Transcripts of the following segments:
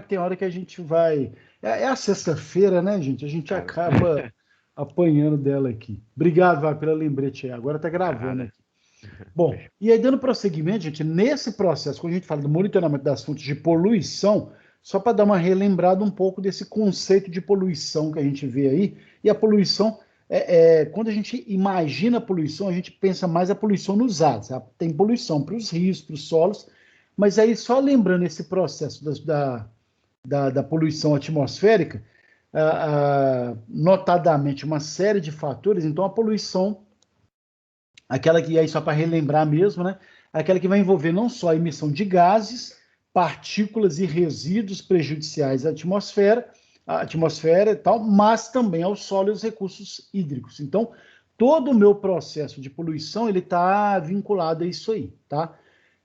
mas tem hora que a gente vai... É a sexta-feira, né, gente? A gente acaba apanhando dela aqui. Obrigado, Vai, pela lembrete aí. Agora tá gravando Nada. aqui. Bom, e aí dando prosseguimento, gente, nesse processo, quando a gente fala do monitoramento das fontes de poluição, só para dar uma relembrada um pouco desse conceito de poluição que a gente vê aí, e a poluição, quando a gente imagina a poluição, a gente pensa mais a poluição nos ares, tá? Tem poluição para os rios, para os solos, mas aí só lembrando esse processo da poluição atmosférica, notadamente uma série de fatores, então a poluição aquela que, aí só para relembrar mesmo, né? Aquela que vai envolver não só a emissão de gases, partículas e resíduos prejudiciais à atmosfera e tal, mas também ao solo e aos recursos hídricos. Então, todo o meu processo de poluição, ele está vinculado a isso aí, tá?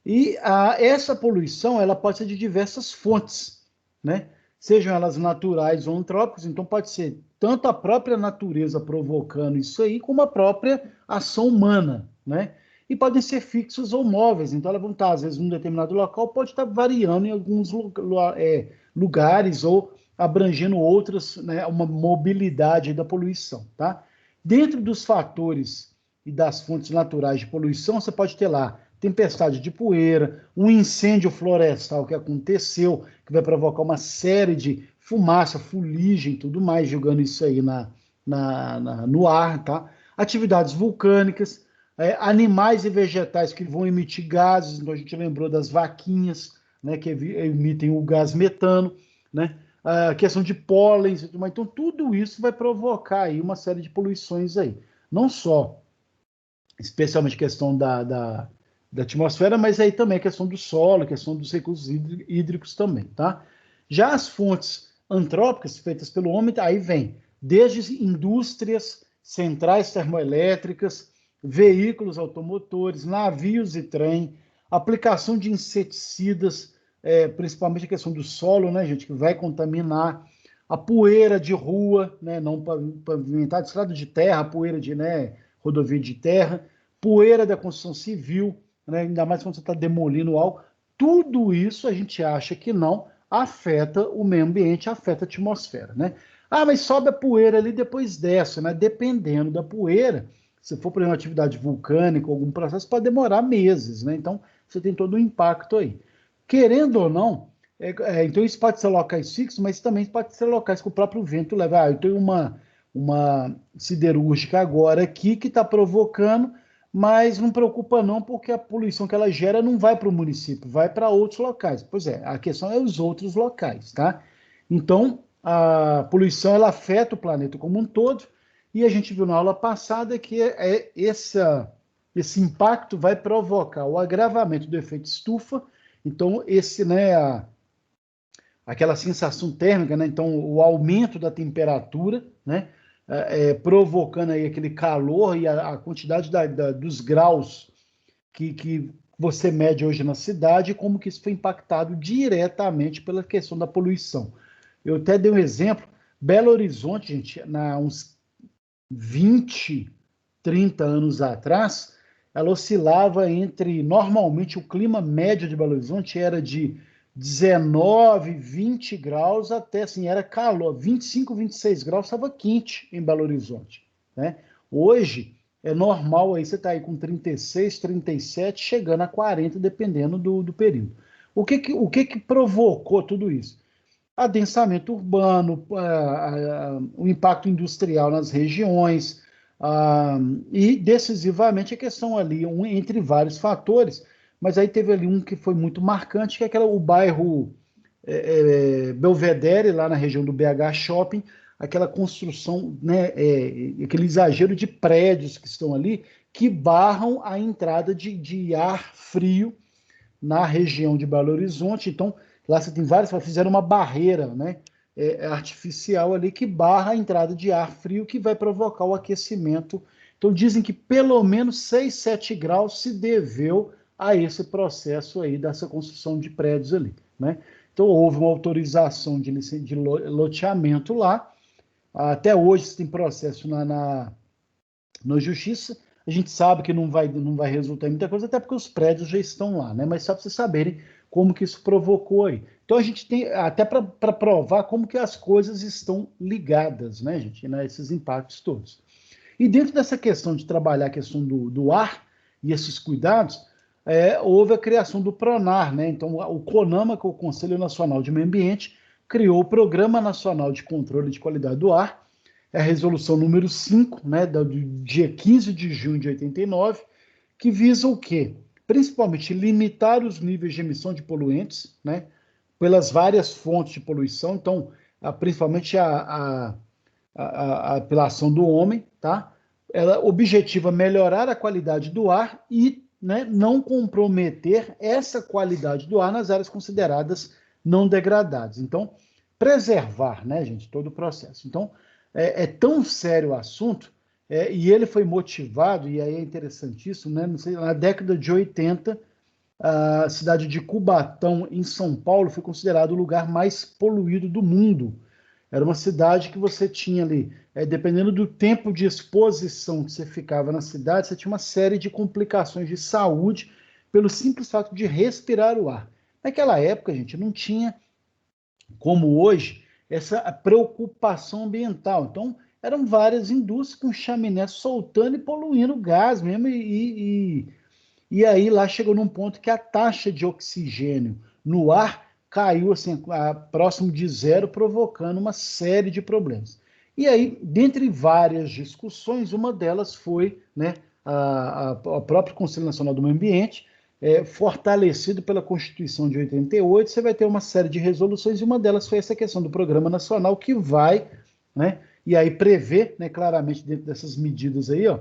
E essa poluição, ela pode ser de diversas fontes, né? Sejam elas naturais ou antrópicas, então pode ser tanto a própria natureza provocando isso aí, como a própria ação humana, né? E podem ser fixos ou móveis, então elas vão estar, às vezes, num determinado local, pode estar variando em alguns lugares ou abrangendo outras, né? Uma mobilidade da poluição, tá? Dentro dos fatores e das fontes naturais de poluição, você pode ter lá tempestade de poeira, um incêndio florestal que aconteceu, que vai provocar uma série de fumaça, fuligem e tudo mais, jogando isso aí no ar, tá? Atividades vulcânicas, animais e vegetais que vão emitir gases, então a gente lembrou das vaquinhas, né, que emitem o gás metano, né? A questão de pólen, então tudo isso vai provocar aí uma série de poluições aí. Não só, especialmente a questão da atmosfera, mas aí também a questão do solo, a questão dos recursos hídricos também, tá? Já as fontes antrópicas feitas pelo homem, aí vem desde indústrias, centrais termoelétricas, veículos automotores, navios e trem, aplicação de inseticidas, principalmente a questão do solo, né, gente, que vai contaminar, a poeira de rua, né, não pavimentada, estrada de terra, poeira de, né, rodovia de terra, poeira da construção civil, né, ainda mais quando você está demolindo algo, tudo isso a gente acha que não afeta o meio ambiente, afeta a atmosfera, né? Ah, mas sobe a poeira ali depois desce, né? Dependendo da poeira, se for por uma atividade vulcânica, algum processo, pode demorar meses, né? Então, você tem todo o impacto aí. Querendo ou não, então isso pode ser locais fixos, mas também pode ser locais que o próprio vento leva. Ah, eu tenho uma siderúrgica agora aqui que está provocando, mas não preocupa não, porque a poluição que ela gera não vai para o município, vai para outros locais. Pois é, a questão é os outros locais, tá? Então, a poluição ela afeta o planeta como um todo, e a gente viu na aula passada que esse impacto vai provocar o agravamento do efeito estufa, então aquela sensação térmica, né? Então o aumento da temperatura, né? Provocando aí aquele calor e a quantidade dos graus que você mede hoje na cidade, como que isso foi impactado diretamente pela questão da poluição. Eu até dei um exemplo, Belo Horizonte, gente, uns 20, 30 anos atrás, ela oscilava normalmente o clima médio de Belo Horizonte era de 19, 20 graus, até assim, era calor, 25, 26 graus, estava quente em Belo Horizonte, né? Hoje, é normal aí, você está aí com 36, 37, chegando a 40, dependendo do período. O que provocou tudo isso? Adensamento urbano, o impacto industrial nas regiões, e decisivamente a questão ali, entre vários fatores, mas aí teve ali um que foi muito marcante, que é o bairro Belvedere, lá na região do BH Shopping, aquela construção, né, aquele exagero de prédios que estão ali, que barram a entrada de ar frio na região de Belo Horizonte. Então, lá você tem várias, fizeram uma barreira, né, artificial ali que barra a entrada de ar frio que vai provocar o aquecimento. Então, dizem que pelo menos 6, 7 graus se deveu a esse processo aí dessa construção de prédios ali, né? Então, houve uma autorização de loteamento lá. Até hoje tem processo na justiça. A gente sabe que não vai resultar em muita coisa, até porque os prédios já estão lá, né? Mas só para vocês saberem como que isso provocou aí. Então a gente tem, até para provar como que as coisas estão ligadas, né, gente, né, esses impactos todos. E dentro dessa questão de trabalhar a questão do ar e esses cuidados, houve a criação do PRONAR, né? Então, o CONAMA, que é o Conselho Nacional de Meio Ambiente, criou o Programa Nacional de Controle de Qualidade do Ar, é a resolução número 5, né, do dia 15 de junho de 89, que visa o quê? Principalmente limitar os níveis de emissão de poluentes, né, pelas várias fontes de poluição, então, principalmente pela ação do homem, tá? Ela objetiva melhorar a qualidade do ar e, né, não comprometer essa qualidade do ar nas áreas consideradas não degradadas. Então, preservar, né, gente, todo o processo. Então, é tão sério o assunto, e ele foi motivado, e aí é interessantíssimo, né, não sei, na década de 80, a cidade de Cubatão, em São Paulo, foi considerado o lugar mais poluído do mundo. Era uma cidade que você tinha ali, dependendo do tempo de exposição que você ficava na cidade, você tinha uma série de complicações de saúde pelo simples fato de respirar o ar. Naquela época, gente, não tinha, como hoje, essa preocupação ambiental. Então, eram várias indústrias com chaminé soltando e poluindo gás mesmo, e aí lá chegou num ponto que a taxa de oxigênio no ar caiu assim, próximo de zero, provocando uma série de problemas. E aí, dentre várias discussões, uma delas foi, né, a próprio Conselho Nacional do Meio Ambiente, fortalecido pela Constituição de 88, você vai ter uma série de resoluções, e uma delas foi essa questão do Programa Nacional, que vai, né, e aí prevê, né, claramente dentro dessas medidas aí, ó,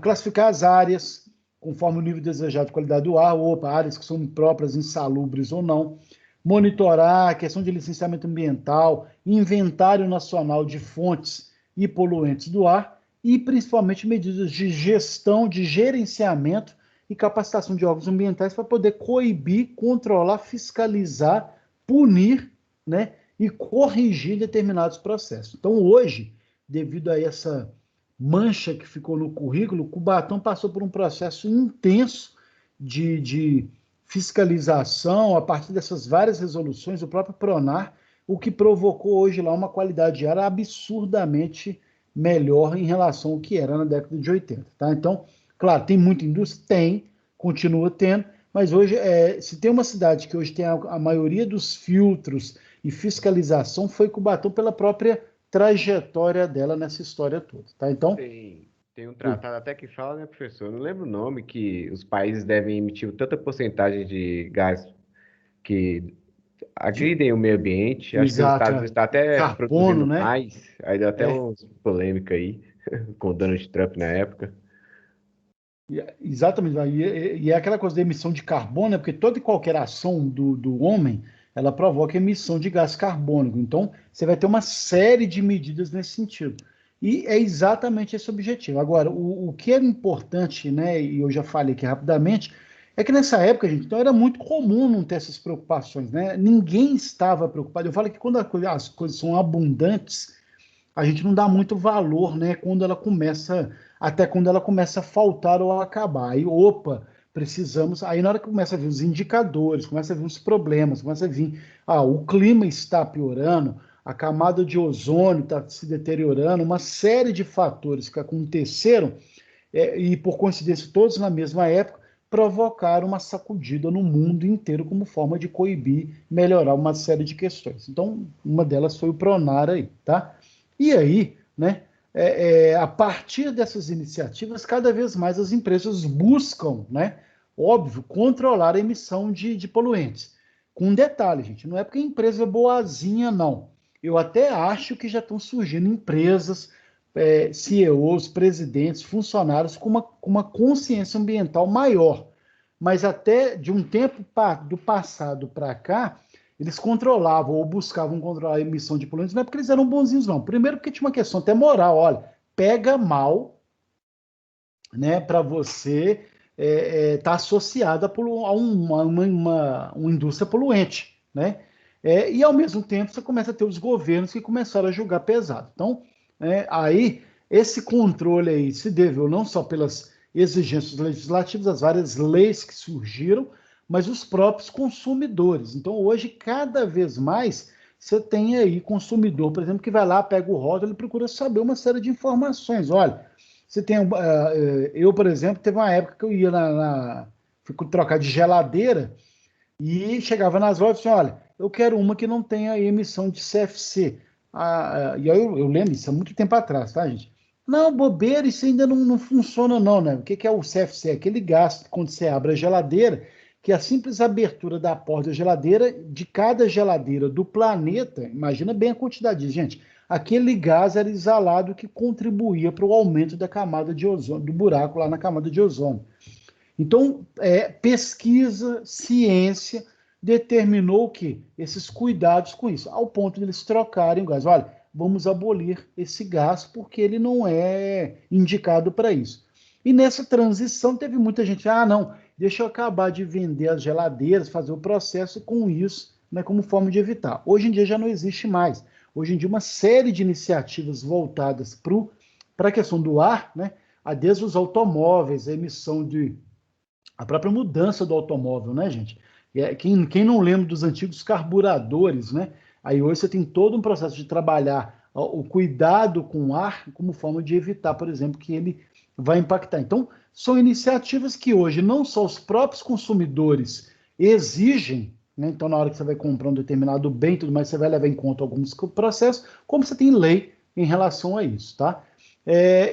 classificar as áreas conforme o nível desejado de qualidade do ar, ou áreas que são impróprias, insalubres ou não, monitorar a questão de licenciamento ambiental, inventário nacional de fontes e poluentes do ar, e principalmente medidas de gestão, de gerenciamento e capacitação de órgãos ambientais para poder coibir, controlar, fiscalizar, punir, né, e corrigir determinados processos. Então, hoje, devido a essa mancha que ficou no currículo, o Cubatão passou por um processo intenso de fiscalização a partir dessas várias resoluções, o próprio PRONAR, o que provocou hoje lá uma qualidade de ar absurdamente melhor em relação ao que era na década de 80. Tá? Então, claro, tem muita indústria? Tem, continua tendo, mas hoje, se tem uma cidade que hoje tem a maioria dos filtros e fiscalização, foi Cubatão pela própria trajetória dela nessa história toda, tá? Então, tem um tratado até que fala, né, professor? Eu não lembro o nome, que os países devem emitir tanta porcentagem de gás que agridem o meio ambiente. Acho que os Estados Unidos exato, está até carbono, produzindo né? mais. Aí deu até É, uma polêmica aí com o Donald Trump na época. exatamente, e é aquela coisa da emissão de carbono, né? Porque toda e qualquer ação do homem, ela provoca emissão de gás carbônico. Então, você vai ter uma série de medidas nesse sentido. E é exatamente esse o objetivo. Agora, o que é importante, né, e eu já falei aqui rapidamente, é que nessa época, gente, então era muito comum não ter essas preocupações, né? Ninguém estava preocupado. Eu falo que quando as coisas são abundantes, a gente não dá muito valor, né? Até quando ela começa a faltar ou a acabar. Aí, opa, precisamos. Aí, na hora que começa a vir os indicadores, começa a vir os problemas, começa a vir, o clima está piorando, a camada de ozônio está se deteriorando, uma série de fatores que aconteceram, e por coincidência, todos na mesma época, provocaram uma sacudida no mundo inteiro como forma de coibir, melhorar uma série de questões. Então, uma delas foi o Pronar aí, tá? E aí, né, a partir dessas iniciativas, cada vez mais as empresas buscam, né, óbvio, controlar a emissão de poluentes. Com um detalhe, gente, não é porque a empresa é boazinha, não. Eu até acho que já estão surgindo empresas, CEOs, presidentes, funcionários com uma consciência ambiental maior. Mas até de um tempo do passado para cá, eles controlavam ou buscavam controlar a emissão de poluentes, não é porque eles eram bonzinhos, não. Primeiro, porque tinha uma questão até moral. Olha, pega mal, né, para você estar associado a uma indústria poluente, né? E ao mesmo tempo você começa a ter os governos que começaram a julgar pesado. Então, aí esse controle aí se deveu não só pelas exigências legislativas, as várias leis que surgiram, mas os próprios consumidores. Então, hoje, cada vez mais, você tem aí consumidor, por exemplo, que vai lá, pega o rótulo e procura saber uma série de informações. Olha, você tem. Eu, por exemplo, teve uma época que eu ia fui trocar de geladeira e chegava nas lojas e disse, olha, eu quero uma que não tenha emissão de CFC. E aí eu lembro, isso há muito tempo atrás, tá, gente? Não, bobeira, isso ainda não funciona não, né? O que é o CFC? Aquele gás, quando você abre a geladeira, que a simples abertura da porta da geladeira, de cada geladeira do planeta, imagina bem a quantidade, gente, aquele gás era exalado que contribuía para o aumento da camada de ozônio, do buraco lá na camada de ozônio. Então, pesquisa, ciência, determinou que esses cuidados com isso, ao ponto de eles trocarem o gás. Olha, vamos abolir esse gás porque ele não é indicado para isso. E nessa transição teve muita gente, não, deixa eu acabar de vender as geladeiras, fazer o processo com isso, né, como forma de evitar. Hoje em dia já não existe mais. Hoje em dia uma série de iniciativas voltadas para a questão do ar, né, desde os automóveis, a emissão a própria mudança do automóvel, né, gente? Quem não lembra dos antigos carburadores, né? Aí hoje você tem todo um processo de trabalhar o cuidado com o ar como forma de evitar, por exemplo, que ele vai impactar. Então, são iniciativas que hoje não só os próprios consumidores exigem, né? Então, na hora que você vai comprar um determinado bem e tudo mais, você vai levar em conta alguns processos, como você tem lei em relação a isso, tá?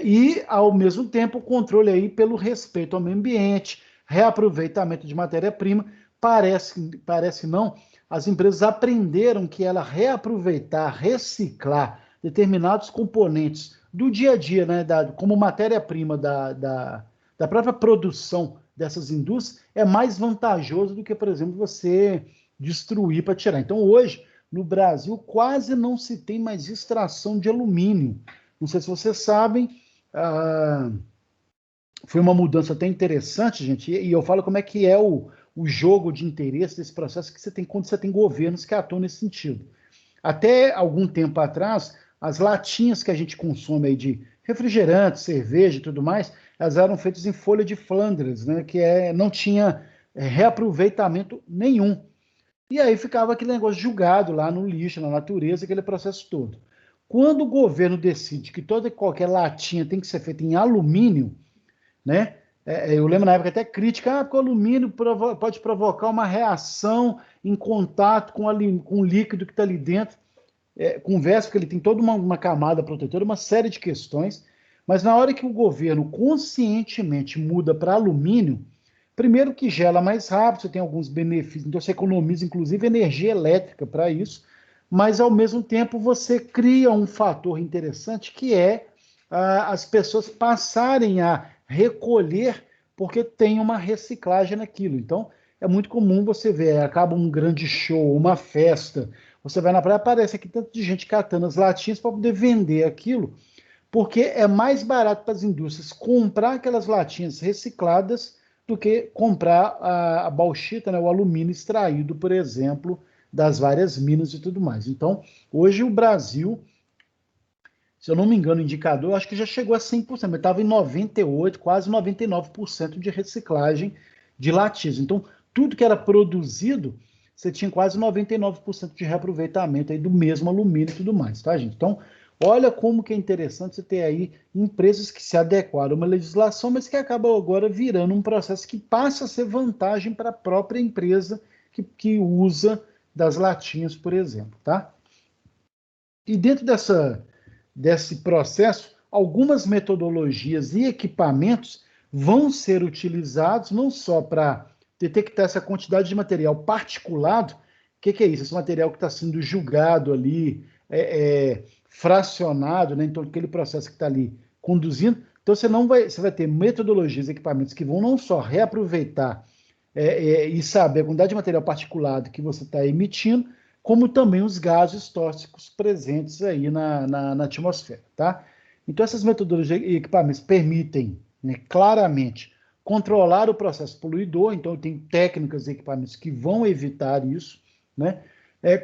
E, ao mesmo tempo, o controle aí pelo respeito ao meio ambiente, reaproveitamento de matéria-prima, parece não, as empresas aprenderam que ela reaproveitar, reciclar determinados componentes do dia a dia, né, como matéria-prima da própria produção dessas indústrias, é mais vantajoso do que, por exemplo, você destruir para tirar. Então, hoje, no Brasil, quase não se tem mais extração de alumínio. Não sei se vocês sabem, foi uma mudança até interessante, gente, e eu falo como é que é o jogo de interesse desse processo que você tem quando você tem governos que atuam nesse sentido. Até algum tempo atrás, as latinhas que a gente consome aí de refrigerante, cerveja e tudo mais, elas eram feitas em folha de Flandres, né, que não tinha reaproveitamento nenhum. E aí ficava aquele negócio jogado lá no lixo, na natureza, aquele processo todo. Quando o governo decide que toda e qualquer latinha tem que ser feita em alumínio, né? Eu lembro na época até crítica, porque o alumínio pode provocar uma reação em contato com o líquido que está ali dentro. Conversa, porque ele tem toda uma camada protetora, uma série de questões, mas na hora que o governo conscientemente muda para alumínio, primeiro que gela mais rápido, você tem alguns benefícios, então você economiza inclusive energia elétrica para isso, mas ao mesmo tempo você cria um fator interessante que é as pessoas passarem a recolher porque tem uma reciclagem naquilo. Então, é muito comum você ver, acaba um grande show, uma festa, você vai na praia, aparece aqui tanto de gente catando as latinhas para poder vender aquilo, porque é mais barato para as indústrias comprar aquelas latinhas recicladas do que comprar a bauxita, né, o alumínio extraído, por exemplo, das várias minas e tudo mais. Então, hoje o Brasil, se eu não me engano, o indicador, eu acho que já chegou a 100%, mas estava em 98%, quase 99% de reciclagem de latinhas. Então, tudo que era produzido, você tinha quase 99% de reaproveitamento aí do mesmo alumínio e tudo mais, tá, gente? Então, olha como que é interessante você ter aí empresas que se adequaram a uma legislação, mas que acabam agora virando um processo que passa a ser vantagem para a própria empresa que usa das latinhas, por exemplo, tá? E dentro desse processo, algumas metodologias e equipamentos vão ser utilizados não só para detectar essa quantidade de material particulado, o que é isso? Esse material que está sendo julgado ali, fracionado, né? Então aquele processo que está ali conduzindo. Então você vai ter metodologias, equipamentos que vão não só reaproveitar e saber a quantidade de material particulado que você está emitindo, como também os gases tóxicos presentes aí na atmosfera, tá? Então, essas metodologias e equipamentos permitem, né, claramente controlar o processo poluidor, então tem técnicas e equipamentos que vão evitar isso, né?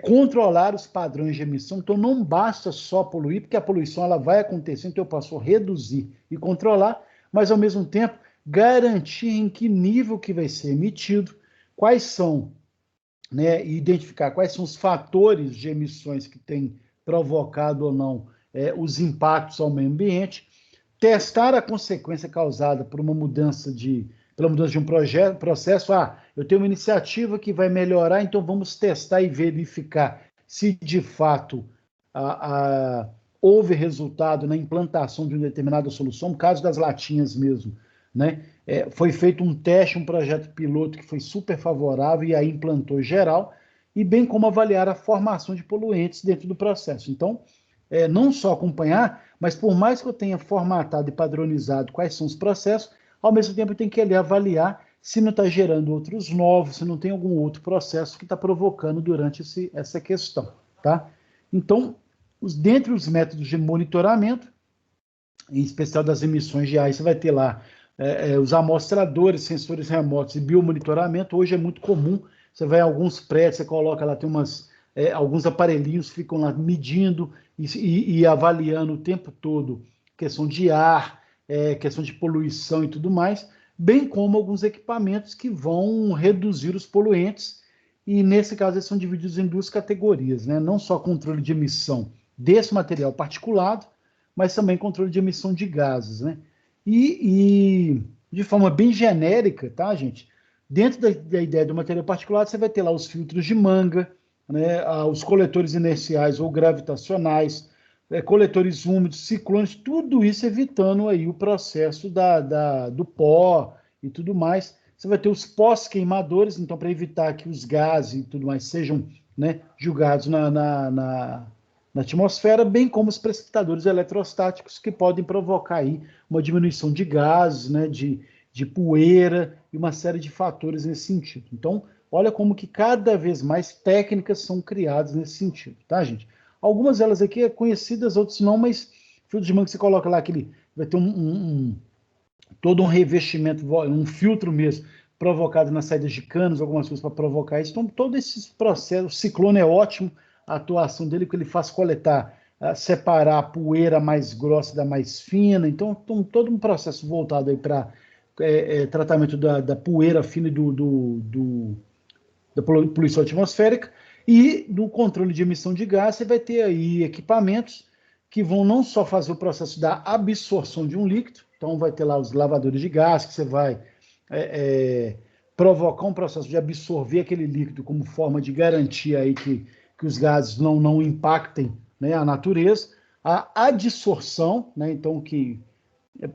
Controlar os padrões de emissão, então não basta só poluir, porque a poluição ela vai acontecer, então eu posso reduzir e controlar, mas ao mesmo tempo garantir em que nível que vai ser emitido, quais são, né, e identificar quais são os fatores de emissões que têm provocado ou não os impactos ao meio ambiente, testar a consequência causada por uma mudança pela mudança de um processo. Eu tenho uma iniciativa que vai melhorar, então vamos testar e verificar se de fato houve resultado na implantação de uma determinada solução. No caso das latinhas mesmo, né? Foi feito um teste, um projeto piloto que foi super favorável e aí implantou geral, e bem como avaliar a formação de poluentes dentro do processo. Então, não só acompanhar, mas por mais que eu tenha formatado e padronizado quais são os processos, ao mesmo tempo eu tenho que ali avaliar se não está gerando outros novos, se não tem algum outro processo que está provocando durante essa questão, tá? Então, dentre os métodos de monitoramento, em especial das emissões de ar, você vai ter lá os amostradores, sensores remotos e biomonitoramento. Hoje é muito comum, você vai em alguns prédios, você coloca lá, tem alguns aparelhinhos que ficam lá medindo e avaliando o tempo todo questão de ar, questão de poluição e tudo mais, bem como alguns equipamentos que vão reduzir os poluentes, e nesse caso eles são divididos em duas categorias, né? Não só controle de emissão desse material particulado, mas também controle de emissão de gases, né? E de forma bem genérica, tá, gente? Dentro da ideia do material particulado, você vai ter lá os filtros de manga, né, os coletores inerciais ou gravitacionais, coletores úmidos, ciclones, tudo isso evitando aí o processo do pó e tudo mais. Você vai ter os pós-queimadores, então, para evitar que os gases e tudo mais sejam, né, julgados na atmosfera, bem como os precipitadores eletrostáticos, que podem provocar aí uma diminuição de gases, né, de poeira e uma série de fatores nesse sentido. Então, olha como que cada vez mais técnicas são criadas nesse sentido, tá, gente? Algumas delas aqui é conhecidas, outras não, mas filtro de manga que você coloca lá, vai ter todo um revestimento, um filtro mesmo, provocado nas saídas de canos, algumas coisas para provocar isso. Então, todos esses processos, o ciclone é ótimo, a atuação dele, que ele faz coletar, separar a poeira mais grossa da mais fina. Então, todo um processo voltado aí para tratamento da poeira fina e da poluição atmosférica. E no controle de emissão de gás, você vai ter aí equipamentos que vão não só fazer o processo da absorção de um líquido, então vai ter lá os lavadores de gás, que você vai provocar um processo de absorver aquele líquido como forma de garantir aí que os gases não impactem, né, a natureza. A adsorção, né, então que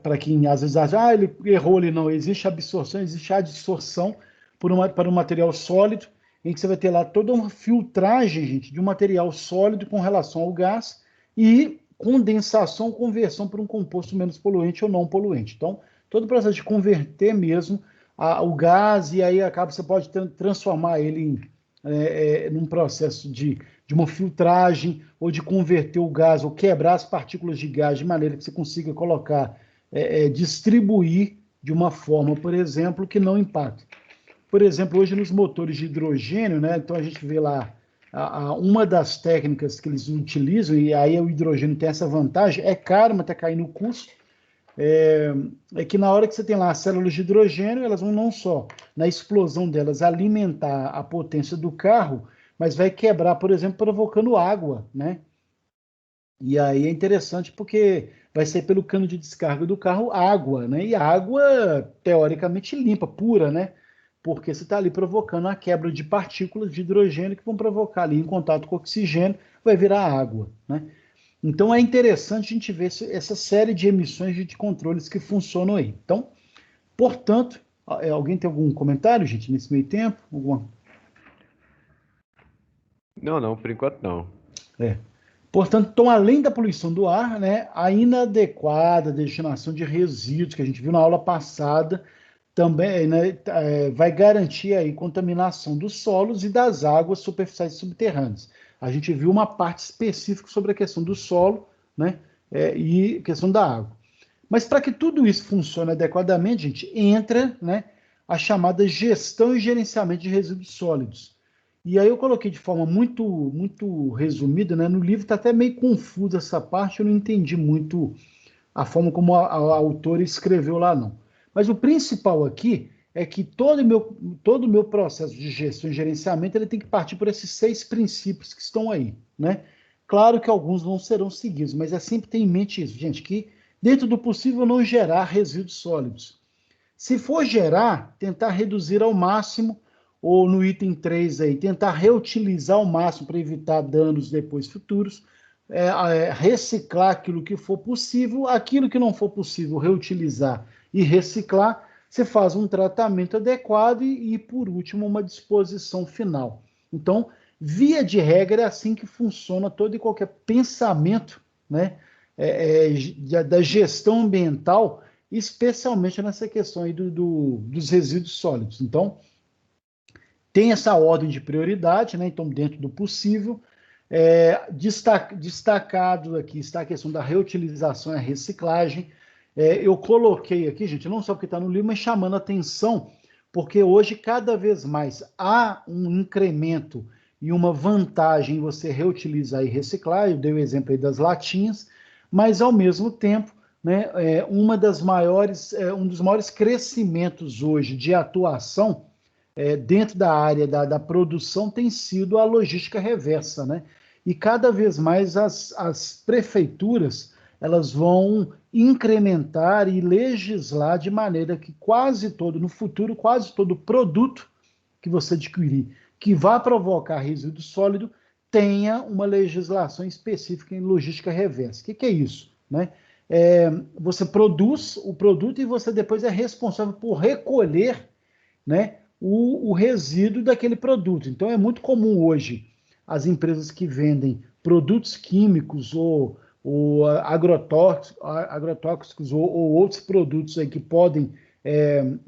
para quem às vezes acha, ele errou ali, não, existe absorção, existe adsorção para um material sólido, em que você vai ter lá toda uma filtragem, gente, de um material sólido com relação ao gás e condensação, conversão para um composto menos poluente ou não poluente. Então, todo o processo de converter mesmo o gás, e aí você pode transformar ele num processo de uma filtragem, ou de converter o gás, ou quebrar as partículas de gás de maneira que você consiga colocar, distribuir de uma forma, por exemplo, que não impacte. Por exemplo, hoje nos motores de hidrogênio, né, então a gente vê lá uma das técnicas que eles utilizam, e aí o hidrogênio tem essa vantagem, é caro, mas está caindo o custo, que na hora que você tem lá as células de hidrogênio, elas vão não só, na explosão delas, alimentar a potência do carro, mas vai quebrar, por exemplo, provocando água, né? E aí é interessante porque vai ser pelo cano de descarga do carro água, né? E água, teoricamente, limpa, pura, né? Porque você está ali provocando a quebra de partículas de hidrogênio que vão provocar ali, em contato com o oxigênio, vai virar água, né? Então é interessante a gente ver essa série de emissões de controles que funcionam aí. Então, portanto, alguém tem algum comentário, gente, nesse meio tempo? Não, por enquanto não. Portanto, então, além da poluição do ar, né, a inadequada destinação de resíduos, que a gente viu na aula passada, também, né, vai garantir aí contaminação dos solos e das águas superficiais e subterrâneas. A gente viu uma parte específica sobre a questão do solo, né, e questão da água. Mas para que tudo isso funcione adequadamente, gente, entra, né, a chamada gestão e gerenciamento de resíduos sólidos. E aí eu coloquei de forma muito resumida, né, no livro está até meio confuso essa parte, eu não entendi muito a forma como a autora escreveu lá, não. Mas o principal aqui é que todo o meu processo de gestão e gerenciamento ele tem que partir por esses 6 princípios que estão aí, né? Claro que alguns não serão seguidos, mas é sempre ter em mente isso, gente, que dentro do possível não gerar resíduos sólidos. Se for gerar, tentar reduzir ao máximo, ou no item 3 aí, tentar reutilizar ao máximo para evitar danos depois futuros, reciclar aquilo que for possível, aquilo que não for possível reutilizar e reciclar, você faz um tratamento adequado e por último, uma disposição final. Então, via de regra, é assim que funciona todo e qualquer pensamento, né, da gestão ambiental, especialmente nessa questão aí dos resíduos sólidos. Então, tem essa ordem de prioridade, né? Então, dentro do possível, destacado aqui está a questão da reutilização e a reciclagem. Eu coloquei aqui, gente, não só porque está no livro, mas chamando a atenção, porque hoje cada vez mais há um incremento e uma vantagem em você reutilizar e reciclar. Eu dei o exemplo aí das latinhas, mas ao mesmo tempo, né, um dos maiores crescimentos hoje de atuação dentro da área da produção tem sido a logística reversa, né? E cada vez mais as prefeituras elas vão incrementar e legislar de maneira que no futuro, quase todo produto que você adquirir que vá provocar resíduo sólido tenha uma legislação específica em logística reversa. O que é isso? Né? Você produz o produto e você depois é responsável por recolher, né, o resíduo daquele produto. Então, é muito comum hoje as empresas que vendem produtos químicos ou agrotóxicos ou outros produtos aí que podem,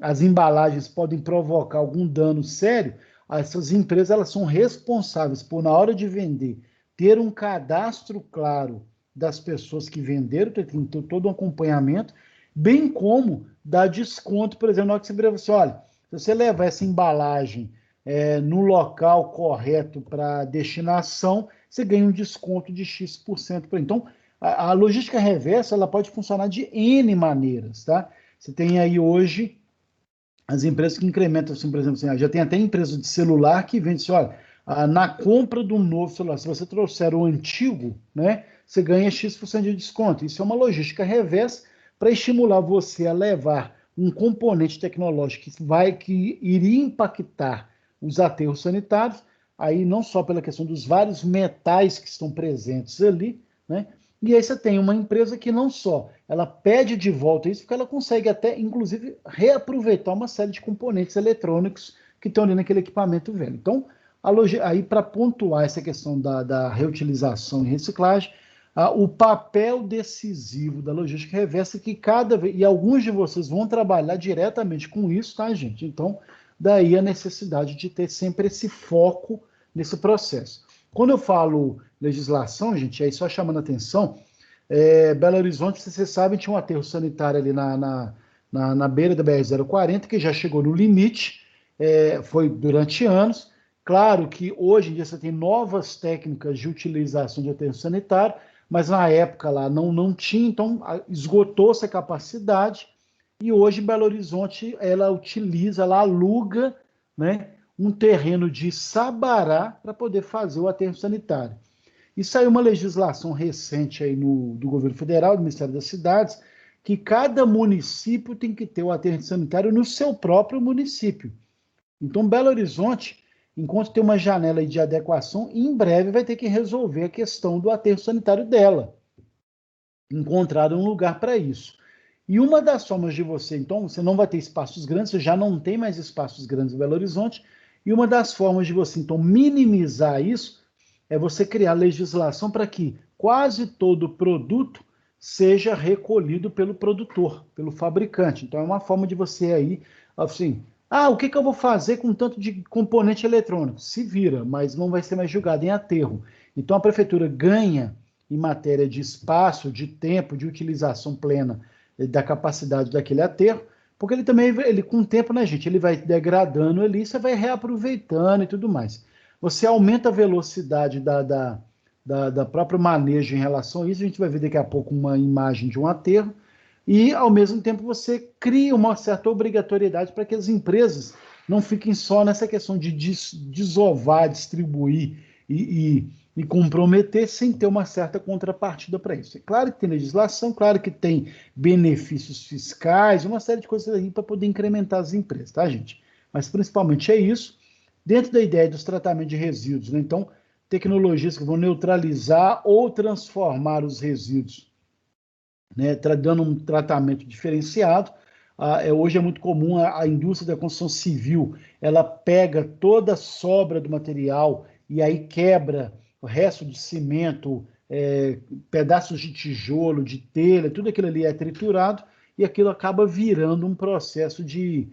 as embalagens podem provocar algum dano sério. Essas empresas elas são responsáveis por, na hora de vender, ter um cadastro claro das pessoas que venderam, tem todo um acompanhamento, bem como dar desconto, por exemplo, na hora que você vira assim, olha, se você levar essa embalagem no local correto para destinação, você ganha um desconto de X%. Então, a logística reversa ela pode funcionar de N maneiras, tá? Você tem aí hoje as empresas que incrementam, assim, por exemplo, assim, já tem até empresa de celular que vende assim, olha, na compra de um novo celular, se você trouxer o antigo, né, você ganha X% de desconto. Isso é uma logística reversa para estimular você a levar um componente tecnológico que iria impactar os aterros sanitários, aí não só pela questão dos vários metais que estão presentes ali, né? E aí você tem uma empresa que não só ela pede de volta isso, porque ela consegue até, inclusive, reaproveitar uma série de componentes eletrônicos que estão ali naquele equipamento velho. Então, aí para pontuar essa questão da reutilização e reciclagem, o papel decisivo da logística reversa é que cada vez, e alguns de vocês vão trabalhar diretamente com isso, tá, gente? Então, daí a necessidade de ter sempre esse foco nesse processo. Quando eu falo legislação, gente, aí só chamando a atenção, Belo Horizonte, vocês sabem, tinha um aterro sanitário ali na beira da BR-040, que já chegou no limite, foi durante anos. Claro que hoje em dia você tem novas técnicas de utilização de aterro sanitário, mas na época lá não tinha, então esgotou-se a capacidade, e hoje Belo Horizonte, ela aluga, né, um terreno de Sabará para poder fazer o aterro sanitário. E saiu uma legislação recente aí do governo federal, do Ministério das Cidades, que cada município tem que ter o aterro sanitário no seu próprio município. Então, Belo Horizonte, enquanto tem uma janela de adequação, em breve vai ter que resolver a questão do aterro sanitário dela. Encontrar um lugar para isso. E uma das formas de então, você não vai ter espaços grandes, você já não tem mais espaços grandes em Belo Horizonte, e uma das formas de você, então, minimizar isso é você criar legislação para que quase todo produto seja recolhido pelo produtor, pelo fabricante. Então, é uma forma de você aí, assim, o que eu vou fazer com tanto de componente eletrônico? Se vira, mas não vai ser mais julgado em aterro. Então, a prefeitura ganha em matéria de espaço, de tempo, de utilização plena da capacidade daquele aterro, porque ele também, com o tempo, né, gente, ele vai degradando ali, você vai reaproveitando e tudo mais. Você aumenta a velocidade da própria manejo em relação a isso, a gente vai ver daqui a pouco uma imagem de um aterro, e, ao mesmo tempo, você cria uma certa obrigatoriedade para que as empresas não fiquem só nessa questão de desovar, distribuir e comprometer sem ter uma certa contrapartida para isso. É claro que tem legislação, claro que tem benefícios fiscais, uma série de coisas aí para poder incrementar as empresas, tá, gente? Mas principalmente é isso, dentro da ideia dos tratamentos de resíduos, né? Então, tecnologias que vão neutralizar ou transformar os resíduos, né, dando um tratamento diferenciado. Hoje é muito comum a indústria da construção civil, ela pega toda a sobra do material e aí quebra o resto de cimento, pedaços de tijolo, de telha, tudo aquilo ali é triturado e aquilo acaba virando um processo de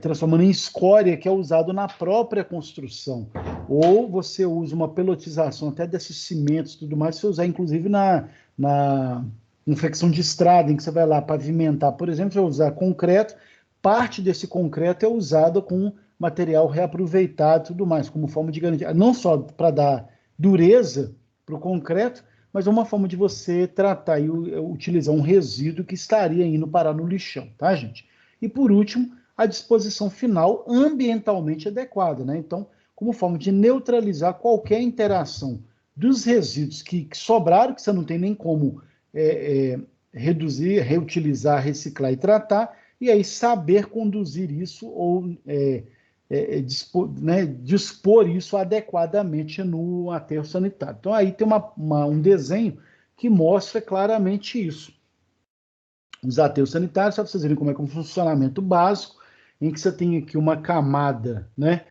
transformando em escória que é usado na própria construção. Ou você usa uma pelotização até desses cimentos e tudo mais, você usar inclusive na infecção de estrada, em que você vai lá pavimentar, por exemplo, você vai usar concreto, parte desse concreto é usada com material reaproveitado e tudo mais, como forma de garantia, não só para dar dureza para o concreto, mas é uma forma de você tratar e utilizar um resíduo que estaria indo parar no lixão, tá, gente? E por último, a disposição final ambientalmente adequada, né? Então, como forma de neutralizar qualquer interação dos resíduos que sobraram, que você não tem nem como reduzir, reutilizar, reciclar e tratar, e aí saber conduzir isso ou dispor isso adequadamente no aterro sanitário. Então, aí tem um desenho que mostra claramente isso. Os aterros sanitários, só para vocês verem como é que é um funcionamento básico, em que você tem aqui uma camada, né?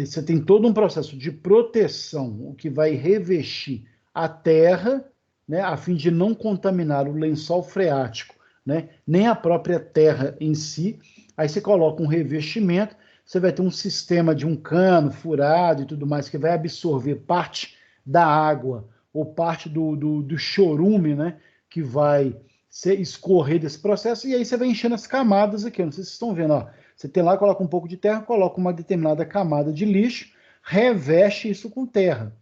Você tem todo um processo de proteção, o que vai revestir a terra, né, a fim de não contaminar o lençol freático, né, nem a própria terra em si. Aí você coloca um revestimento, você vai ter um sistema de um cano furado e tudo mais, que vai absorver parte da água ou parte do chorume, né, que vai escorrer desse processo, e aí você vai enchendo as camadas aqui. Não sei se vocês estão vendo, ó. Você tem lá, coloca um pouco de terra, coloca uma determinada camada de lixo, reveste isso com terra.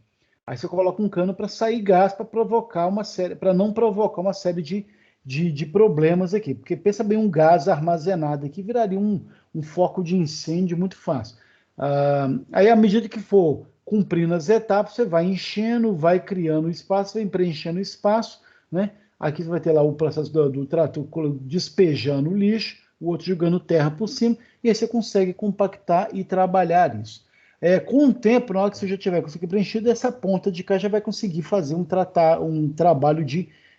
Aí você coloca um cano para sair gás, para não provocar uma série de problemas aqui. Porque pensa bem, um gás armazenado aqui viraria um foco de incêndio muito fácil. Aí, à medida que for cumprindo as etapas, você vai enchendo, vai criando espaço, vai preenchendo o espaço, né? Aqui você vai ter lá o processo do trator despejando o lixo, o outro jogando terra por cima, e aí você consegue compactar e trabalhar isso. Com o tempo, na hora que você já tiver conseguido preenchido, essa ponta de cá já vai conseguir fazer um trabalho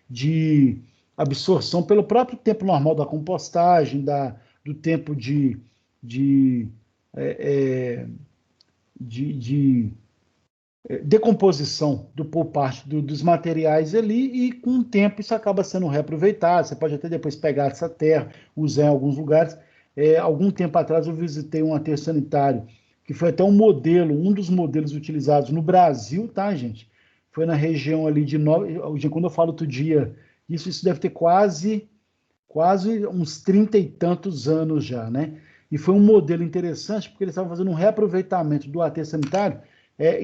de absorção pelo próprio tempo normal da compostagem, do tempo de, é, é, de decomposição por parte dos materiais ali, e com o tempo isso acaba sendo reaproveitado. Você pode até depois pegar essa terra, usar em alguns lugares. Algum tempo atrás eu visitei um aterro sanitário, que foi até um dos modelos utilizados no Brasil, tá, gente? Foi na região ali de quando eu falo outro dia, isso deve ter quase uns 30 e tantos anos já, né? E foi um modelo interessante, porque eles estavam fazendo um reaproveitamento do aterro sanitário,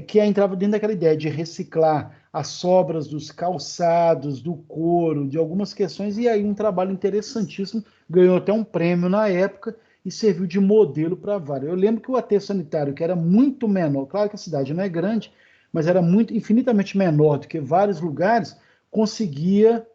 que entrava dentro daquela ideia de reciclar as sobras dos calçados, do couro, de algumas questões, e aí um trabalho interessantíssimo, ganhou até um prêmio na época e serviu de modelo para vários. Eu lembro que o aterro sanitário, que era muito menor, claro que a cidade não é grande, mas era infinitamente menor do que vários lugares, conseguia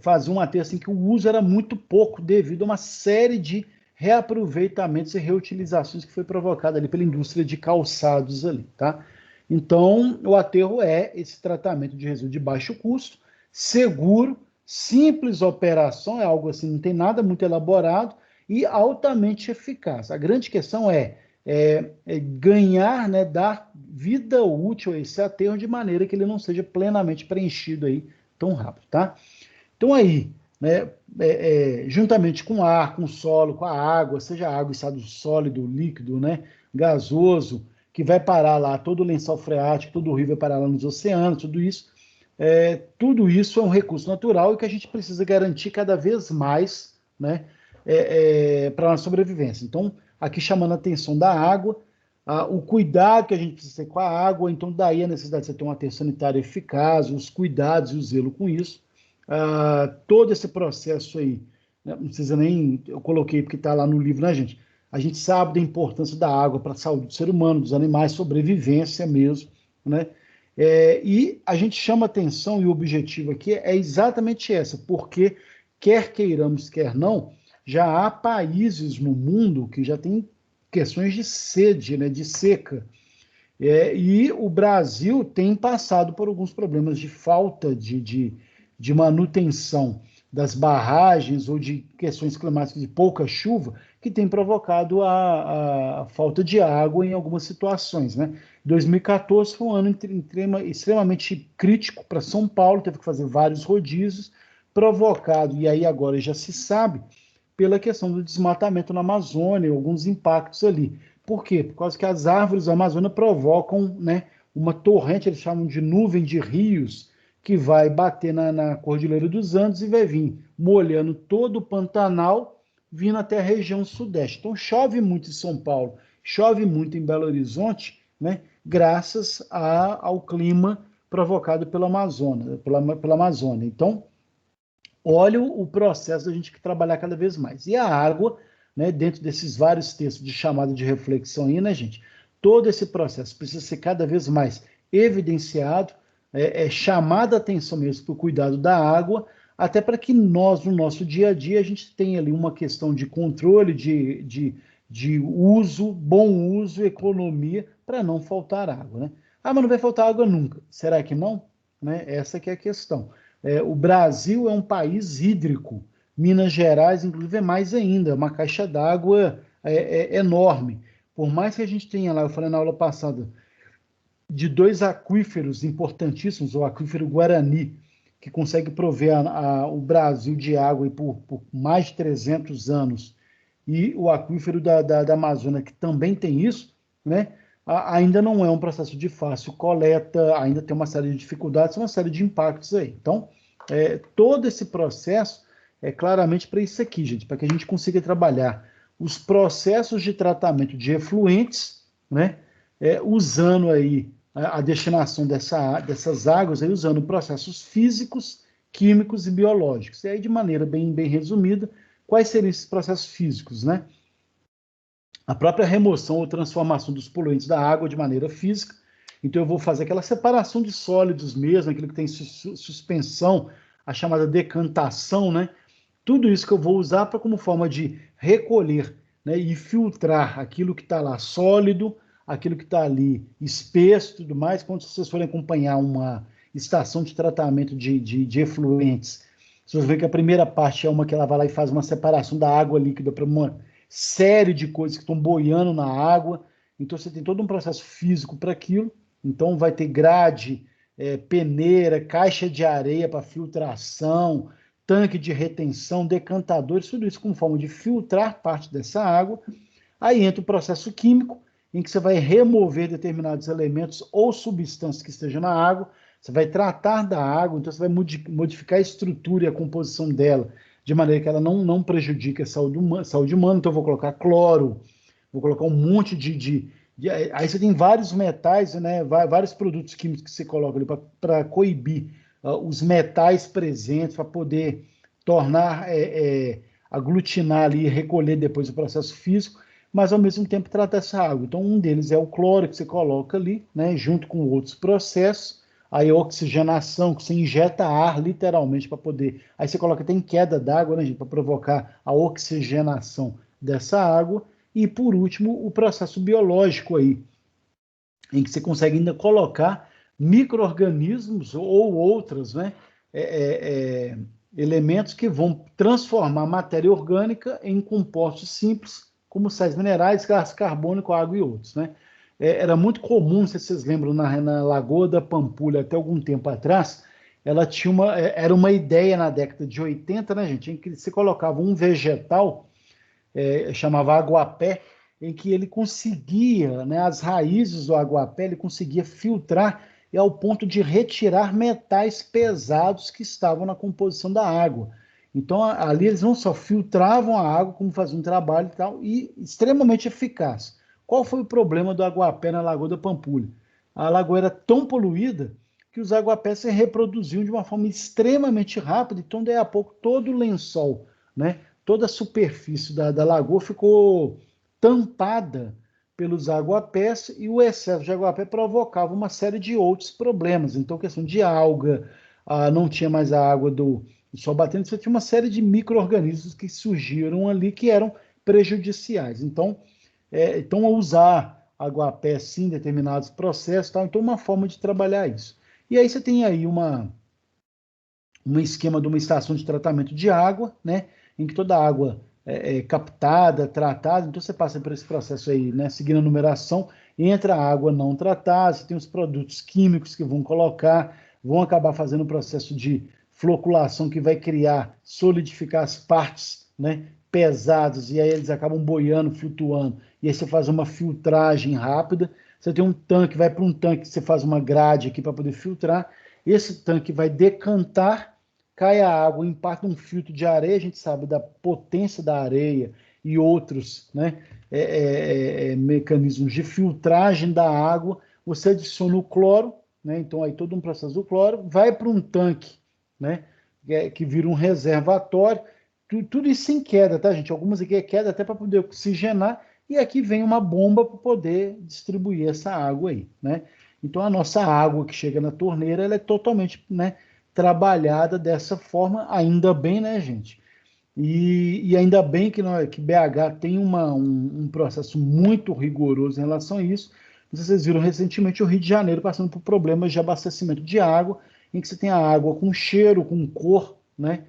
fazer um aterro assim que o uso era muito pouco devido a uma série de reaproveitamentos e reutilizações que foi provocada ali pela indústria de calçados ali, tá? Então, o aterro é esse tratamento de resíduo de baixo custo, seguro, simples operação, é algo assim, não tem nada muito elaborado e altamente eficaz. A grande questão é ganhar, né, dar vida útil a esse aterro de maneira que ele não seja plenamente preenchido aí tão rápido, tá? Então aí, né, juntamente com o ar, com o solo, com a água, seja a água em estado sólido, líquido, né, gasoso, que vai parar lá, todo o lençol freático, todo o rio vai parar lá nos oceanos, tudo isso é um recurso natural e que a gente precisa garantir cada vez mais, né, para a nossa sobrevivência. Então, aqui chamando a atenção da água, o cuidado que a gente precisa ter com a água, então daí a necessidade de você ter um aterro sanitário eficaz, os cuidados e o zelo com isso. todo esse processo aí, né, não precisa nem, eu coloquei porque está lá no livro, né, gente? A gente sabe da importância da água para a saúde do ser humano, dos animais, sobrevivência mesmo, né? E a gente chama atenção e o objetivo aqui é exatamente essa, porque quer queiramos, quer não, já há países no mundo que já têm questões de sede, né, de seca. E o Brasil tem passado por alguns problemas de falta de manutenção das barragens ou de questões climáticas de pouca chuva, que tem provocado a falta de água em algumas situações, né? 2014 foi um ano extremamente crítico para São Paulo, teve que fazer vários rodízios, provocado, e aí agora já se sabe, pela questão do desmatamento na Amazônia, alguns impactos ali. Por quê? Por causa que as árvores da Amazônia provocam, né, uma torrente, eles chamam de nuvem de rios, que vai bater na Cordilheira dos Andes e vai vir molhando todo o Pantanal, vindo até a região sudeste. Então chove muito em São Paulo, chove muito em Belo Horizonte, né, graças ao clima provocado pela Amazônia, pela Amazônia. Então, olha o processo da gente trabalhar cada vez mais. E a água, né, dentro desses vários textos de chamada de reflexão aí, né, gente? Todo esse processo precisa ser cada vez mais evidenciado, chamada a atenção mesmo para o cuidado da água, até para que nós, no nosso dia a dia, a gente tenha ali uma questão de controle, de uso, bom uso, economia, para não faltar água, né? Ah, mas não vai faltar água nunca. Será que não? Né? Essa que é a questão. O Brasil é um país hídrico. Minas Gerais, inclusive, é mais ainda, uma caixa d'água enorme. Por mais que a gente tenha lá, eu falei na aula passada, de dois aquíferos importantíssimos, o aquífero Guarani, que consegue prover o Brasil de água por mais de 300 anos, e o aquífero da Amazônia, que também tem isso, né? Ainda não é um processo de fácil coleta, ainda tem uma série de dificuldades, uma série de impactos aí. Então, todo esse processo é claramente para isso aqui, gente, para que a gente consiga trabalhar os processos de tratamento de efluentes, né? Usando aí a destinação dessas águas, aí, usando processos físicos, químicos e biológicos. E aí, de maneira bem resumida, quais seriam esses processos físicos, né? A própria remoção ou transformação dos poluentes da água de maneira física. Então, eu vou fazer aquela separação de sólidos mesmo, aquilo que tem suspensão, a chamada decantação, né? Tudo isso que eu vou usar como forma de recolher, né, e filtrar aquilo que está lá sólido, aquilo que está ali espesso e tudo mais. Quando vocês forem acompanhar uma estação de tratamento de efluentes, vocês vão ver que a primeira parte é uma que ela vai lá e faz uma separação da água líquida para uma série de coisas que estão boiando na água. Então você tem todo um processo físico para aquilo. Então vai ter grade, peneira, caixa de areia para filtração, tanque de retenção, decantadores, tudo isso com forma de filtrar parte dessa água. Aí entra o processo químico, em que você vai remover determinados elementos ou substâncias que estejam na água, você vai tratar da água, então você vai modificar a estrutura e a composição dela, de maneira que ela não prejudique a saúde humana. Então eu vou colocar cloro, vou colocar um monte aí você tem vários metais, né, vários produtos químicos que você coloca ali para coibir os metais presentes, para poder tornar, aglutinar ali e recolher depois o processo físico, mas ao mesmo tempo tratar essa água. Então, um deles é o cloro que você coloca ali, né, junto com outros processos, aí a oxigenação, que você injeta ar literalmente para poder. Aí você coloca, tem queda d'água, né, gente, para provocar a oxigenação dessa água. E por último, o processo biológico aí, em que você consegue ainda colocar micro-organismos ou outros, né, elementos que vão transformar matéria orgânica em compostos simples, como sais minerais, gás carbônico, água e outros, né? Era muito comum, não sei se vocês lembram, na Lagoa da Pampulha, até algum tempo atrás, ela tinha era uma ideia na década de 80, né, gente, em que você colocava um vegetal, chamava aguapé, em que ele conseguia, né, as raízes do aguapé, ele conseguia filtrar e ao ponto de retirar metais pesados que estavam na composição da água. Então, ali eles não só filtravam a água, como faziam um trabalho e tal, e extremamente eficaz. Qual foi o problema do aguapé na Lagoa da Pampulha? A lagoa era tão poluída que os aguapés se reproduziam de uma forma extremamente rápida, então daí a pouco todo o lençol, né, toda a superfície da lagoa ficou tampada pelos aguapés e o excesso de aguapé provocava uma série de outros problemas. Então, questão de alga, não tinha mais a água do sol batendo, você tinha uma série de micro-organismos que surgiram ali que eram prejudiciais. Então a usar aguapé sim, em determinados processos, tal. Então uma forma de trabalhar isso. E aí você tem aí um esquema de uma estação de tratamento de água, né, em que toda a água é captada, tratada, então você passa por esse processo aí, né, seguindo a numeração, entra a água não tratada, você tem os produtos químicos que vão colocar, vão acabar fazendo o processo de floculação que vai criar, solidificar as partes, né, pesadas, e aí eles acabam boiando, flutuando, e aí você faz uma filtragem rápida, você tem um tanque, vai para um tanque, você faz uma grade aqui para poder filtrar, esse tanque vai decantar, cai a água, impacta um filtro de areia, a gente sabe da potência da areia e outros, né, mecanismos de filtragem da água, você adiciona o cloro, né, então aí todo um processo do cloro, vai para um tanque, né, que vira um reservatório, tudo isso sem queda, tá, gente? Algumas aqui é queda até para poder oxigenar, e aqui vem uma bomba para poder distribuir essa água aí, né? Então a nossa água que chega na torneira, ela é totalmente, né, trabalhada dessa forma, ainda bem, né, gente? E ainda bem que BH tem um processo muito rigoroso em relação a isso. Vocês viram recentemente o Rio de Janeiro passando por problemas de abastecimento de água, em que você tem a água com cheiro, com cor, né?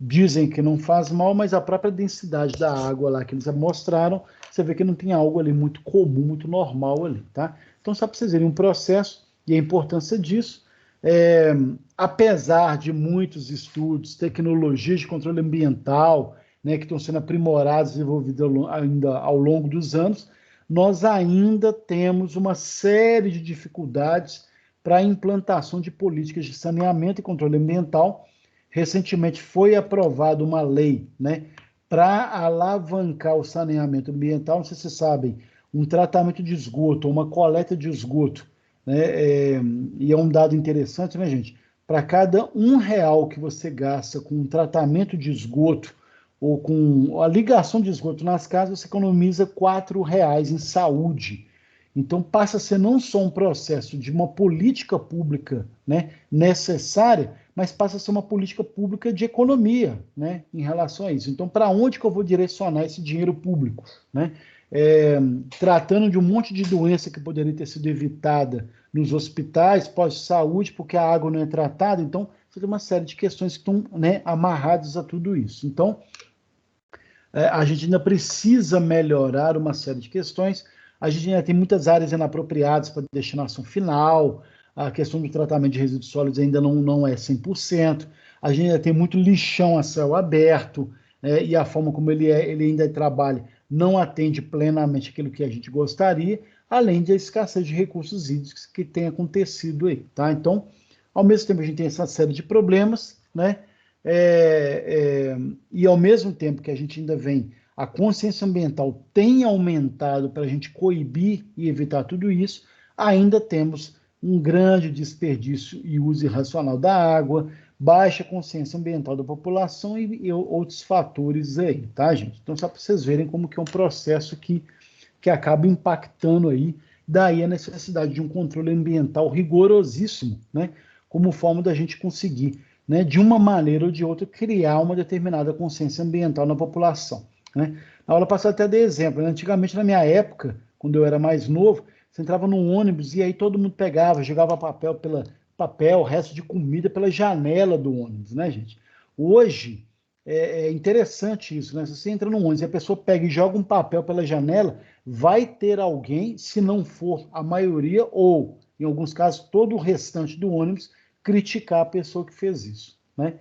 Dizem que não faz mal, mas a própria densidade da água lá que eles mostraram, você vê que não tem algo ali muito comum, muito normal ali, tá? Então, só para vocês verem um processo e a importância disso, é, apesar de muitos estudos, tecnologias de controle ambiental, né, que estão sendo aprimoradas e desenvolvidas ainda ao longo dos anos, nós ainda temos uma série de dificuldades para a implantação de políticas de saneamento e controle ambiental. Recentemente foi aprovada uma lei, né, para alavancar o saneamento ambiental. Não sei se vocês sabem, um tratamento de esgoto, uma coleta de esgoto, né, e é um dado interessante, né, gente? Para cada R$ 1 que você gasta com um tratamento de esgoto ou com a ligação de esgoto nas casas, você economiza R$ 4 em saúde. Então, passa a ser não só um processo de uma política pública, né, necessária, mas passa a ser uma política pública de economia, né, em relação a isso. Então, para onde que eu vou direcionar esse dinheiro público, né? Tratando de um monte de doença que poderia ter sido evitada nos hospitais pós-saúde, porque a água não é tratada. Então, você tem uma série de questões que estão, né, amarradas a tudo isso. Então, a gente ainda precisa melhorar uma série de questões. A gente ainda tem muitas áreas inapropriadas para destinação final. A questão do tratamento de resíduos sólidos ainda não é 100%. A gente ainda tem muito lixão a céu aberto, né, e a forma como ele ainda trabalha não atende plenamente aquilo que a gente gostaria, além da escassez de recursos hídricos que tem acontecido aí, tá? Então, ao mesmo tempo, a gente tem essa série de problemas, né? E ao mesmo tempo que a gente ainda vem, a consciência ambiental tem aumentado para a gente coibir e evitar tudo isso, ainda temos um grande desperdício e uso irracional da água, baixa consciência ambiental da população e outros fatores aí, tá, gente? Então, só para vocês verem como que é um processo que acaba impactando aí, daí a necessidade de um controle ambiental rigorosíssimo, né? Como forma da gente conseguir, né, de uma maneira ou de outra, criar uma determinada consciência ambiental na população, né? Na aula passada até dei exemplo, né? Antigamente, na minha época, quando eu era mais novo, você entrava num ônibus e aí todo mundo pegava, jogava papel, resto de comida pela janela do ônibus, né, gente? Hoje é interessante isso, né? Se você entra num ônibus e a pessoa pega e joga um papel pela janela, vai ter alguém, se não for a maioria, ou, em alguns casos, todo o restante do ônibus, criticar a pessoa que fez isso, né?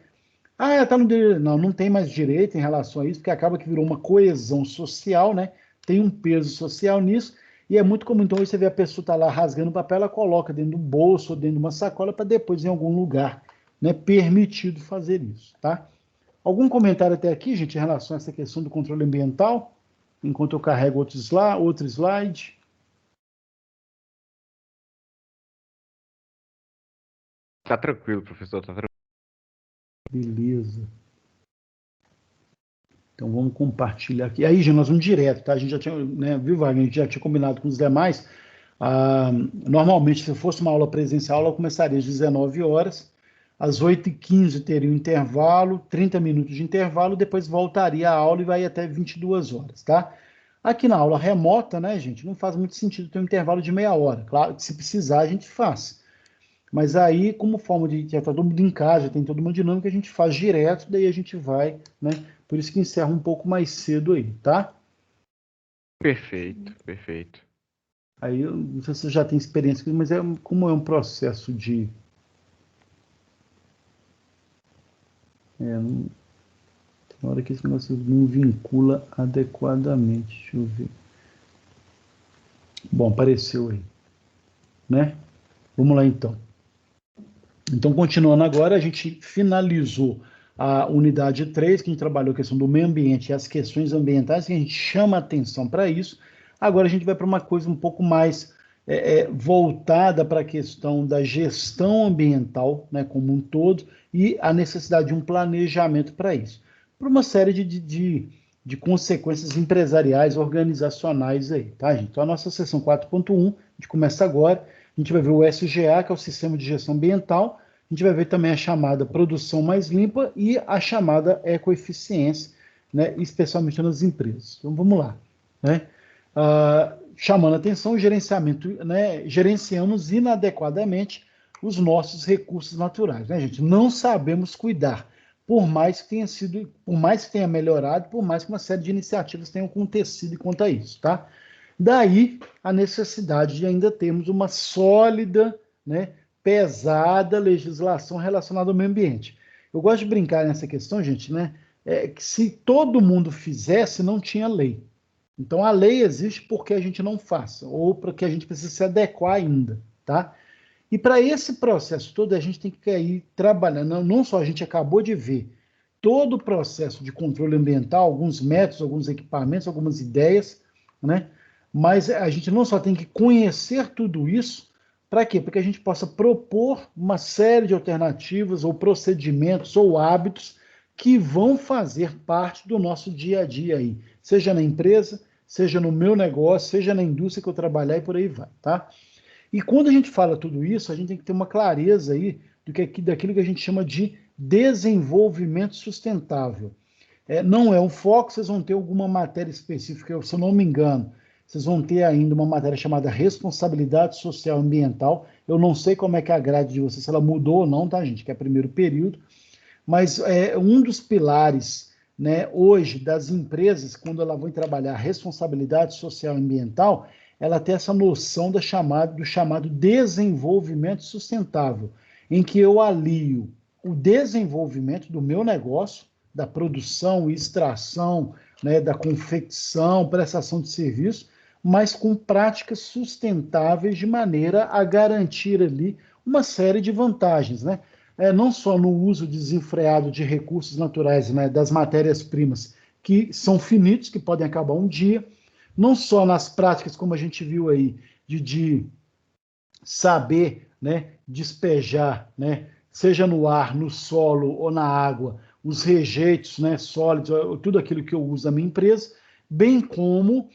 Ah, tá no direito. Não, não tem mais direito em relação a isso, porque acaba que virou uma coesão social, né? Tem um peso social nisso, e é muito comum, então, você vê a pessoa tá lá rasgando papel, ela coloca dentro do bolso ou dentro de uma sacola para depois, em algum lugar, né, permitido fazer isso, tá? Algum comentário até aqui, gente, em relação a essa questão do controle ambiental? Enquanto eu carrego outro slide. Tá tranquilo, professor, tá tranquilo. Beleza. Então vamos compartilhar aqui. Aí, gente, nós vamos direto, tá? A gente já tinha, né, viu, Wagner? A gente já tinha combinado com os demais. Normalmente, se fosse uma aula presencial, ela começaria às 19 horas. Às 8h15 teria um intervalo, 30 minutos de intervalo, depois voltaria a aula e vai até 22 horas, tá? Aqui na aula remota, né, gente, não faz muito sentido ter um intervalo de meia hora. Claro que se precisar, a gente faz. Mas aí, como forma de já está todo mundo em casa, já tem toda uma dinâmica, a gente faz direto, daí a gente vai, né? Por isso que encerra um pouco mais cedo aí, tá? Perfeito, perfeito. Aí, eu não sei se você já tem experiência com isso, mas como é um processo de... Tem hora que esse negócio não vincula adequadamente. Deixa eu ver. Bom, apareceu aí, né? Vamos lá, então. Então, continuando agora, a gente finalizou a unidade 3, que a gente trabalhou a questão do meio ambiente e as questões ambientais, que a gente chama atenção para isso. Agora a gente vai para uma coisa um pouco mais voltada para a questão da gestão ambiental, né, como um todo, e a necessidade de um planejamento para isso. Por uma série de consequências empresariais, organizacionais aí, tá, gente? Então, a nossa sessão 4.1, a gente começa agora. A gente vai ver o SGA, que é o Sistema de Gestão Ambiental. A gente vai ver também a chamada produção mais limpa e a chamada ecoeficiência, né, especialmente nas empresas. Então, vamos lá. Né? Chamando a atenção, gerenciamento, né, gerenciamos inadequadamente os nossos recursos naturais. Né, gente? Não sabemos cuidar, por mais que tenha sido, por mais que tenha melhorado, por mais que uma série de iniciativas tenham acontecido quanto a isso. Tá? Daí a necessidade de ainda termos uma sólida, né, pesada legislação relacionada ao meio ambiente. Eu gosto de brincar nessa questão, gente, né? Que se todo mundo fizesse, não tinha lei. Então a lei existe porque a gente não faça, ou porque a gente precisa se adequar ainda, tá? E para esse processo todo, a gente tem que ir trabalhando, não só a gente acabou de ver todo o processo de controle ambiental, alguns métodos, alguns equipamentos, algumas ideias, né? Mas a gente não só tem que conhecer tudo isso, para quê? Para que a gente possa propor uma série de alternativas ou procedimentos ou hábitos que vão fazer parte do nosso dia a dia aí, seja na empresa, seja no meu negócio, seja na indústria que eu trabalhar e por aí vai, tá? E quando a gente fala tudo isso, a gente tem que ter uma clareza aí daquilo que a gente chama de desenvolvimento sustentável. Não é um foco, vocês vão ter alguma matéria específica, se eu não me engano, vocês vão ter ainda uma matéria chamada responsabilidade social e ambiental. Eu não sei como é que é a grade de vocês, se ela mudou ou não, tá, gente? Que é primeiro período. Mas um dos pilares, né, hoje das empresas, quando elas vão trabalhar responsabilidade social e ambiental, ela tem essa noção do chamado desenvolvimento sustentável, em que eu alio o desenvolvimento do meu negócio, da produção e extração, né, da confecção, prestação de serviço, mas com práticas sustentáveis de maneira a garantir ali uma série de vantagens, né? Não só no uso desenfreado de recursos naturais, né, das matérias-primas, que são finitos, que podem acabar um dia, não só nas práticas, como a gente viu aí, de saber, né, despejar, né, seja no ar, no solo ou na água, os rejeitos, né, sólidos, tudo aquilo que eu uso na minha empresa, bem como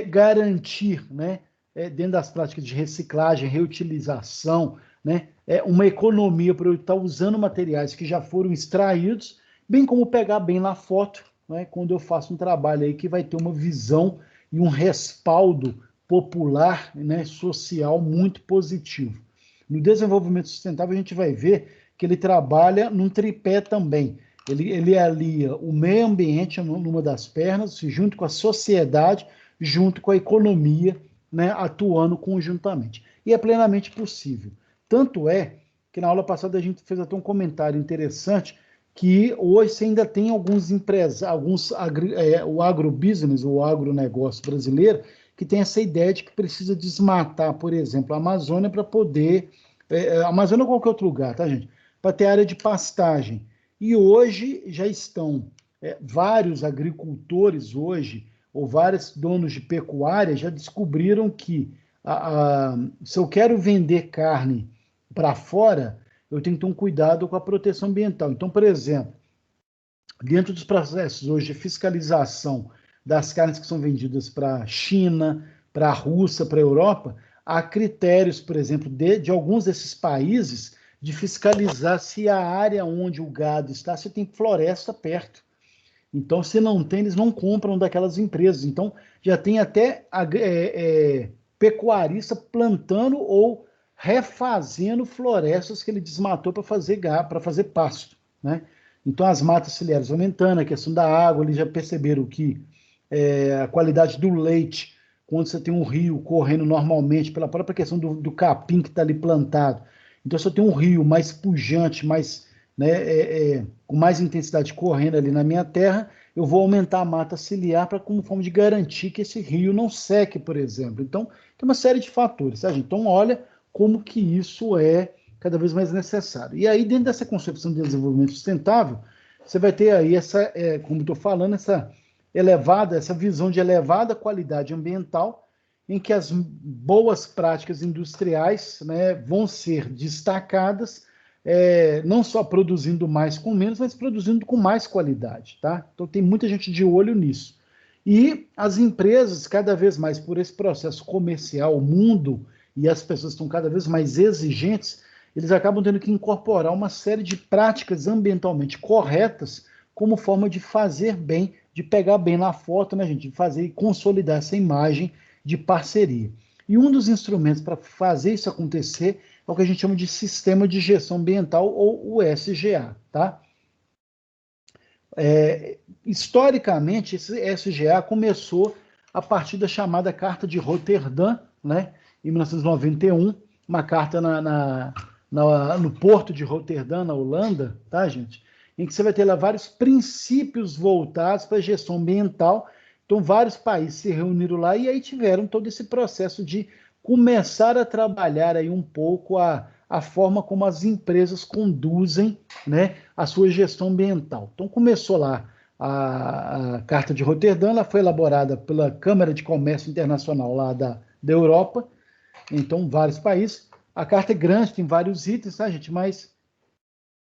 garantir, né, dentro das práticas de reciclagem, reutilização, né, uma economia para eu estar usando materiais que já foram extraídos, bem como pegar bem na foto, né, quando eu faço um trabalho aí que vai ter uma visão e um respaldo popular, né, social muito positivo. No desenvolvimento sustentável, a gente vai ver que ele trabalha num tripé também. Ele alia o meio ambiente numa das pernas, junto com a sociedade, junto com a economia, né, atuando conjuntamente. E é plenamente possível. Tanto é que na aula passada a gente fez até um comentário interessante que hoje você ainda tem alguns empresários, o agrobusiness, o agronegócio brasileiro, que tem essa ideia de que precisa desmatar, por exemplo, a Amazônia para poder. A Amazônia ou qualquer outro lugar, tá, gente? Para ter área de pastagem. E hoje já estão vários agricultores hoje, ou vários donos de pecuária, já descobriram que se eu quero vender carne para fora, eu tenho que ter um cuidado com a proteção ambiental. Então, por exemplo, dentro dos processos hoje de fiscalização das carnes que são vendidas para a China, para a Rússia, para a Europa, há critérios, por exemplo, de alguns desses países de fiscalizar se a área onde o gado está, se tem floresta perto. Então, se não tem, eles não compram daquelas empresas. Então, já tem até pecuarista plantando ou refazendo florestas que ele desmatou para fazer pasto, né? Então, as matas ciliares aumentando, a questão da água, eles já perceberam que a qualidade do leite, quando você tem um rio correndo normalmente, pela própria questão do capim que está ali plantado. Então, se eu tenho um rio mais pujante, mais, né, com mais intensidade correndo ali na minha terra, eu vou aumentar a mata ciliar para como forma de garantir que esse rio não seque, por exemplo. Então, tem uma série de fatores, tá, gente? Então, olha como que isso é cada vez mais necessário. E aí, dentro dessa concepção de desenvolvimento sustentável, você vai ter aí essa, como estou falando, essa visão de elevada qualidade ambiental, em que as boas práticas industriais, né, vão ser destacadas, não só produzindo mais com menos, mas produzindo com mais qualidade, tá? Então tem muita gente de olho nisso. E as empresas, cada vez mais por esse processo comercial, o mundo e as pessoas estão cada vez mais exigentes, eles acabam tendo que incorporar uma série de práticas ambientalmente corretas como forma de fazer bem, de pegar bem na foto, né, gente? De fazer e consolidar essa imagem de parceria. E um dos instrumentos para fazer isso acontecer é o que a gente chama de Sistema de Gestão Ambiental, ou o SGA, tá? Historicamente, esse SGA começou a partir da chamada Carta de Roterdã, né, em 1991, uma carta no porto de Roterdã, na Holanda, tá, gente? Em que você vai ter lá vários princípios voltados para a gestão ambiental. Então, vários países se reuniram lá e aí tiveram todo esse processo de começar a trabalhar aí um pouco a forma como as empresas conduzem, né, a sua gestão ambiental. Então, começou lá a Carta de Roterdã, ela foi elaborada pela Câmara de Comércio Internacional lá da Europa, então, vários países. A carta é grande, tem vários itens, tá, gente? Mas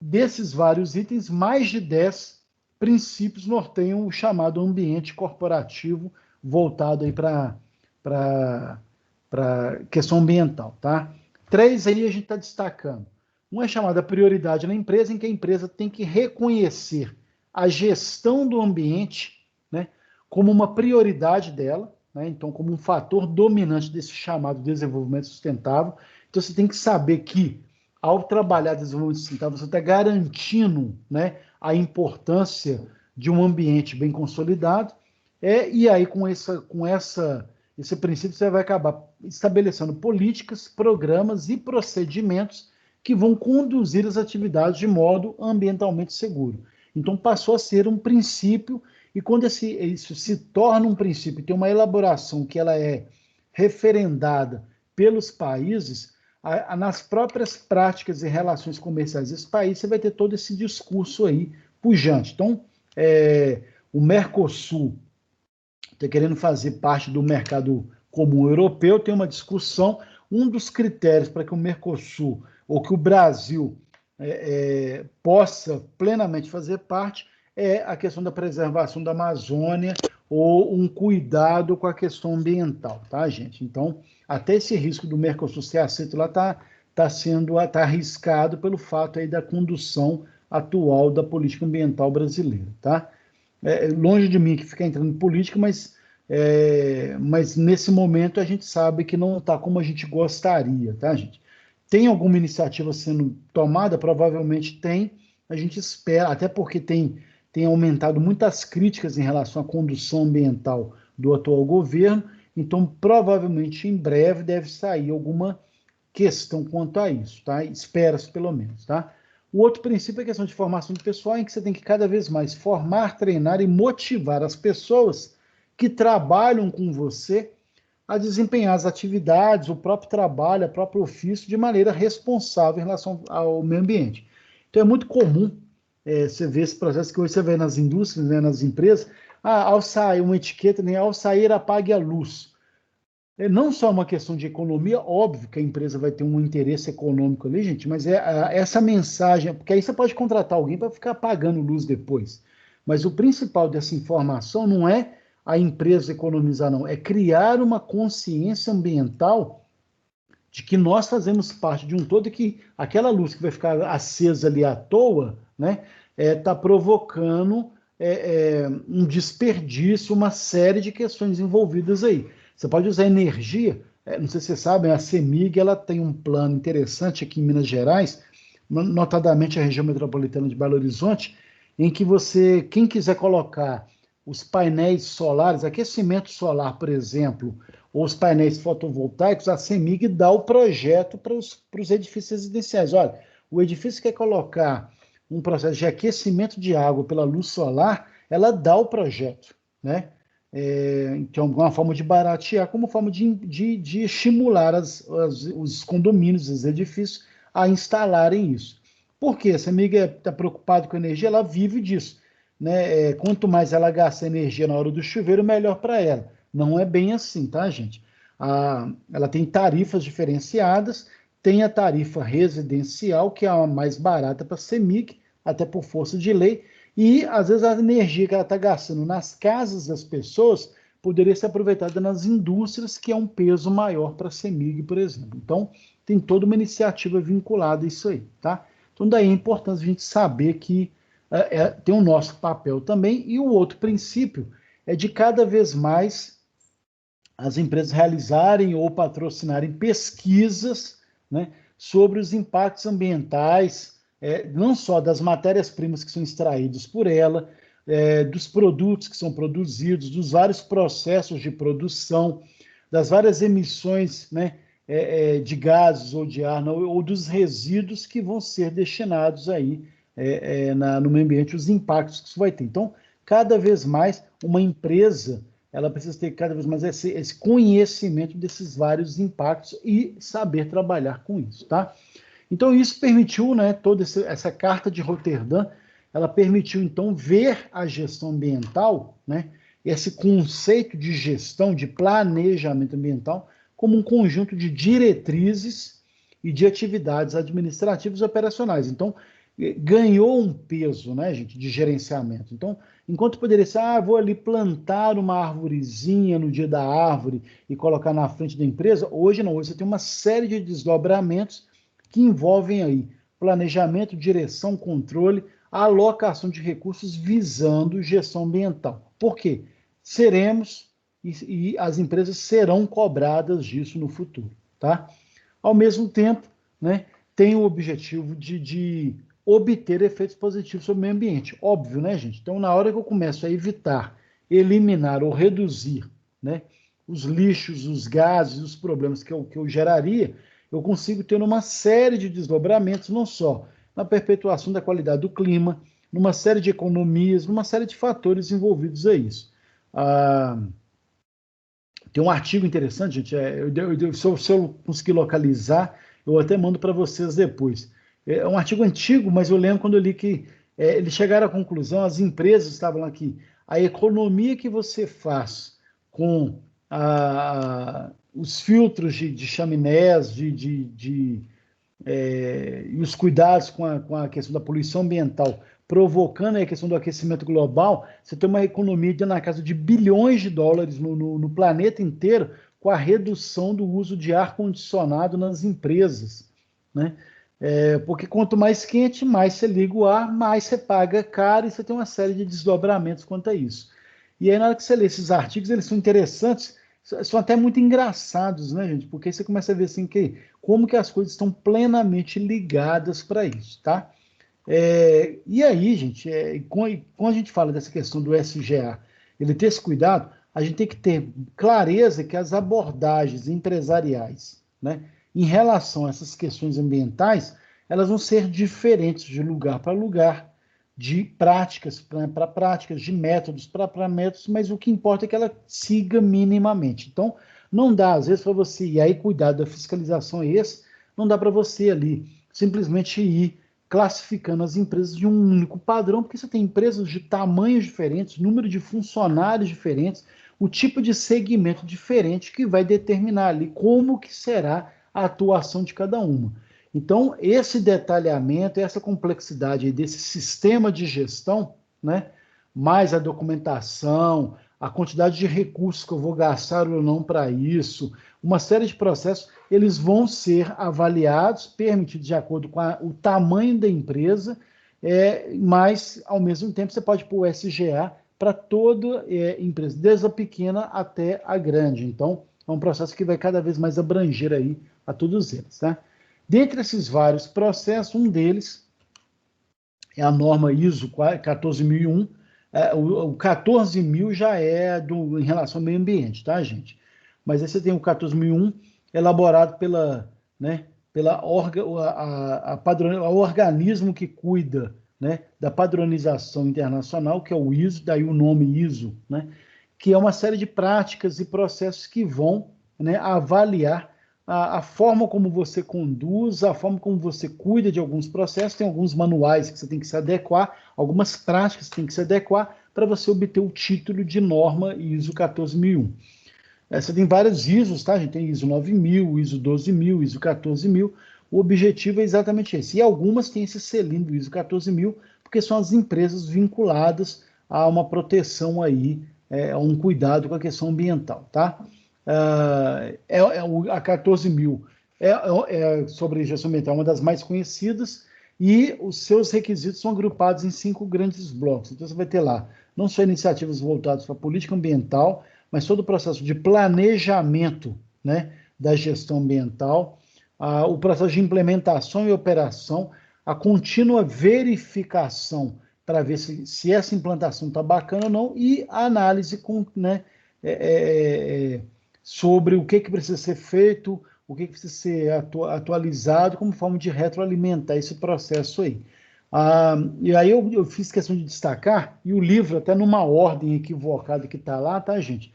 desses vários itens, mais de 10 princípios norteiam o chamado ambiente corporativo voltado aí para questão ambiental, tá? 3 aí a gente está destacando. Um é chamada prioridade na empresa, em que a empresa tem que reconhecer a gestão do ambiente, né, como uma prioridade dela, né, então como um fator dominante desse chamado desenvolvimento sustentável. Então você tem que saber que ao trabalhar desenvolvimento sustentável, você está garantindo, né, a importância de um ambiente bem consolidado, e aí esse princípio você vai acabar estabelecendo políticas, programas e procedimentos que vão conduzir as atividades de modo ambientalmente seguro. Então passou a ser um princípio, e quando isso se torna um princípio, tem uma elaboração que ela é referendada pelos países, nas próprias práticas e relações comerciais desse país, você vai ter todo esse discurso aí pujante. Então, o Mercosul está querendo fazer parte do mercado comum europeu, tem uma discussão. Um dos critérios para que o Mercosul ou que o Brasil possa plenamente fazer parte é a questão da preservação da Amazônia ou um cuidado com a questão ambiental, tá, gente? Então, até esse risco do Mercosul ser aceito lá tá arriscado pelo fato aí da condução atual da política ambiental brasileira, tá? Longe de mim que ficar entrando em política, mas nesse momento a gente sabe que não está como a gente gostaria, tá, gente? Tem alguma iniciativa sendo tomada? Provavelmente tem. A gente espera, até porque tem aumentado muitas críticas em relação à condução ambiental do atual governo, então provavelmente em breve deve sair alguma questão quanto a isso, tá? Espera-se pelo menos, tá? O outro princípio é a questão de formação de pessoal, em que você tem que cada vez mais formar, treinar e motivar as pessoas que trabalham com você a desempenhar as atividades, o próprio trabalho, o próprio ofício, de maneira responsável em relação ao meio ambiente. Então é muito comum você ver esse processo que hoje você vê nas indústrias, né, nas empresas, ao sair uma etiqueta, né, ao sair apague a luz. não só uma questão de economia, óbvio que a empresa vai ter um interesse econômico ali, gente, mas essa mensagem, porque aí você pode contratar alguém para ficar pagando luz depois. Mas o principal dessa informação não é a empresa economizar, não, é criar uma consciência ambiental de que nós fazemos parte de um todo e que aquela luz que vai ficar acesa ali à toa, né, está provocando um desperdício, uma série de questões envolvidas aí. Você pode usar energia, não sei se vocês sabem, a CEMIG ela tem um plano interessante aqui em Minas Gerais, notadamente a região metropolitana de Belo Horizonte, em que você, quem quiser colocar os painéis solares, aquecimento solar, por exemplo, ou os painéis fotovoltaicos, a CEMIG dá o projeto para os edifícios residenciais. Olha, o edifício quer colocar um processo de aquecimento de água pela luz solar, ela dá o projeto, né? Então, uma forma de baratear, como forma de estimular os condomínios, os edifícios, a instalarem isso. Por quê? Essa amiga está preocupada com energia, ela vive disso, né? Quanto mais ela gasta energia na hora do chuveiro, melhor para ela. Não é bem assim, tá, gente? Ela tem tarifas diferenciadas, tem a tarifa residencial, que é a mais barata para a CEMIG, até por força de lei, e às vezes a energia que ela está gastando nas casas das pessoas poderia ser aproveitada nas indústrias, que é um peso maior para a CEMIG, por exemplo. Então, tem toda uma iniciativa vinculada a isso aí, tá? Então, daí é importante a gente saber que tem o nosso papel também, e o outro princípio é de cada vez mais as empresas realizarem ou patrocinarem pesquisas, né, sobre os impactos ambientais, não só das matérias-primas que são extraídas por ela, dos produtos que são produzidos, dos vários processos de produção, das várias emissões, né, de gases ou de ar, ou dos resíduos que vão ser destinados aí no meio ambiente, os impactos que isso vai ter. Então, cada vez mais, uma empresa ela precisa ter cada vez mais esse conhecimento desses vários impactos e saber trabalhar com isso, tá? Então, isso permitiu, né, toda essa Carta de Roterdã, ela permitiu, então, ver a gestão ambiental, né, esse conceito de gestão, de planejamento ambiental, como um conjunto de diretrizes e de atividades administrativas e operacionais. Então, ganhou um peso, né, gente, de gerenciamento. Então, enquanto poderia ser, vou ali plantar uma arvorezinha no dia da árvore e colocar na frente da empresa, hoje não, hoje você tem uma série de desdobramentos que envolvem aí planejamento, direção, controle, alocação de recursos visando gestão ambiental. Por quê? Seremos e as empresas serão cobradas disso no futuro, tá? Ao mesmo tempo, né, tem o objetivo de obter efeitos positivos sobre o meio ambiente. Óbvio, né, gente? Então, na hora que eu começo a evitar, eliminar ou reduzir, né, os lixos, os gases, os problemas que eu geraria, eu consigo ter uma série de desdobramentos, não só na perpetuação da qualidade do clima, numa série de economias, numa série de fatores envolvidos a isso. Tem um artigo interessante, gente, se eu conseguir localizar, eu até mando para vocês depois. É um artigo antigo, mas eu lembro quando eu li que eles chegaram à conclusão, as empresas estavam aqui, a economia que você faz com os filtros de chaminés, e os cuidados com a questão da poluição ambiental, provocando a questão do aquecimento global, você tem uma economia na casa de bilhões de dólares no planeta inteiro com a redução do uso de ar-condicionado nas empresas, né? Porque quanto mais quente, mais você liga o ar, mais você paga caro e você tem uma série de desdobramentos quanto a isso. E aí, na hora que você lê esses artigos, eles são interessantes, são até muito engraçados, né, gente? Porque aí você começa a ver assim que como que as coisas estão plenamente ligadas para isso, tá? E aí, gente, quando a gente fala dessa questão do SGA, ele ter esse cuidado, a gente tem que ter clareza que as abordagens empresariais, né, em relação a essas questões ambientais, elas vão ser diferentes de lugar para lugar, de práticas para práticas, de métodos para métodos, mas o que importa é que ela siga minimamente. Então, não dá, às vezes, para você, e aí cuidado da fiscalização é esse, não dá para você ali simplesmente ir classificando as empresas de um único padrão, porque você tem empresas de tamanhos diferentes, número de funcionários diferentes, o tipo de segmento diferente que vai determinar ali como que será a atuação de cada uma. Então, esse detalhamento, essa complexidade aí desse sistema de gestão, né, mais a documentação, a quantidade de recursos que eu vou gastar ou não para isso, uma série de processos, eles vão ser avaliados, permitidos de acordo com o tamanho da empresa, mas, ao mesmo tempo, você pode pôr o SGA para toda empresa, desde a pequena até a grande. Então, é um processo que vai cada vez mais abranger aí a todos eles, tá? Dentre esses vários processos, um deles é a norma ISO 14001. O 14.000 já é em relação ao meio ambiente, tá, gente? Mas aí você tem o 14.001 elaborado né, o organismo que cuida, né, da padronização internacional, que é o ISO, daí o nome ISO, né, que é uma série de práticas e processos que vão, né, avaliar a forma como você conduz, a forma como você cuida de alguns processos. Tem alguns manuais que você tem que se adequar, algumas práticas que você tem que se adequar para você obter o título de norma ISO 14001. Você tem vários ISOs, tá, gente? Tem ISO 9000, ISO 12000, ISO 14000. O objetivo é exatamente esse. E algumas têm esse selinho do ISO 14000, porque são as empresas vinculadas a uma proteção aí, a um cuidado com a questão ambiental, tá? A 14.000 sobre gestão ambiental, uma das mais conhecidas, e os seus requisitos são agrupados em 5 grandes blocos. Então, você vai ter lá, não só iniciativas voltadas para a política ambiental, mas todo o processo de planejamento, né, da gestão ambiental, o processo de implementação e operação, a contínua verificação para ver se essa implantação está bacana ou não, e a análise né, sobre o que precisa ser feito, o que precisa ser atualizado, como forma de retroalimentar esse processo aí. E aí eu fiz questão de destacar, e o livro, até numa ordem equivocada que está lá, tá, gente?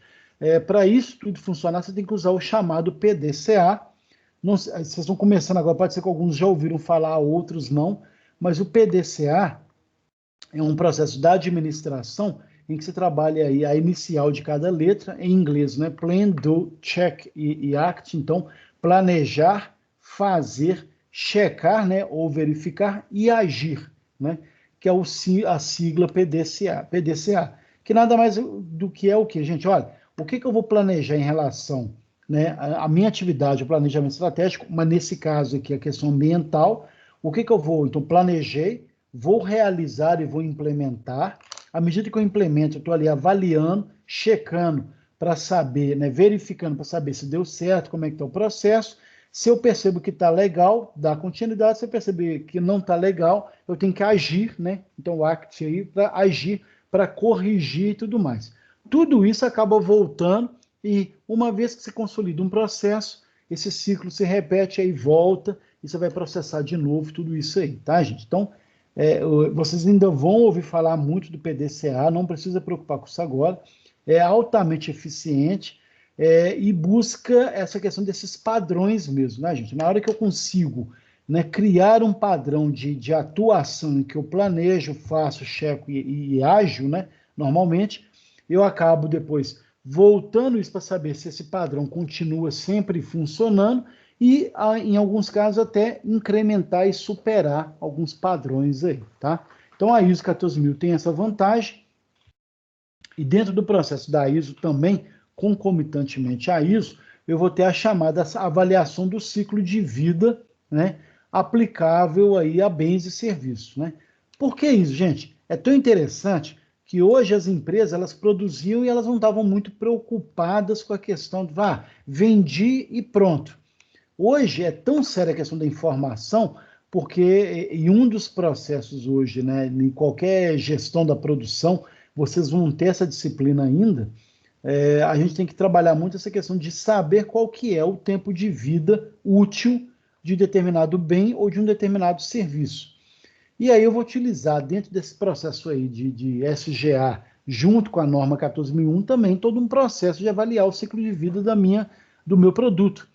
Para isso tudo funcionar, você tem que usar o chamado PDCA. Não, vocês estão começando agora, pode ser que alguns já ouviram falar, outros não, mas o PDCA é um processo da administração em que você trabalha aí a inicial de cada letra, em inglês, né? Plan, do, check e act. Então, planejar, fazer, checar, né? Ou verificar e agir, né? Que é a sigla PDCA, que nada mais do que é o quê, gente? Olha, o que eu vou planejar em relação, né, a minha atividade, o planejamento estratégico, mas nesse caso aqui a questão ambiental, o que eu vou, então, planejei, vou realizar e vou implementar. À medida que eu implemento, eu estou ali avaliando, checando para saber, né, verificando para saber se deu certo, como é que está o processo. Se eu percebo que está legal, dá continuidade. Se eu perceber que não está legal, eu tenho que agir, né? Então, o act aí para agir, para corrigir e tudo mais. Tudo isso acaba voltando e uma vez que você consolida um processo, esse ciclo se repete, aí volta e você vai processar de novo tudo isso aí, tá, gente? Então, vocês ainda vão ouvir falar muito do PDCA, não precisa preocupar com isso agora, é altamente eficiente e busca essa questão desses padrões mesmo, né, gente? Na hora que eu consigo, né, criar um padrão de atuação em que eu planejo, faço, checo e ajo, né, normalmente, eu acabo depois voltando isso para saber se esse padrão continua sempre funcionando e, em alguns casos, até incrementar e superar alguns padrões aí, tá? Então, a ISO 14000 tem essa vantagem, e dentro do processo da ISO também, concomitantemente à ISO, eu vou ter a chamada avaliação do ciclo de vida, né, aplicável aí a bens e serviços, né? Por que isso, gente? É tão interessante que hoje as empresas, elas produziam e elas não estavam muito preocupadas com a questão de, vendi e pronto. Hoje é tão séria a questão da informação, porque em um dos processos hoje, né, em qualquer gestão da produção, vocês vão ter essa disciplina ainda, a gente tem que trabalhar muito essa questão de saber qual que é o tempo de vida útil de determinado bem ou de um determinado serviço. E aí eu vou utilizar dentro desse processo aí de SGA, junto com a norma 14001, também todo um processo de avaliar o ciclo de vida do meu produto.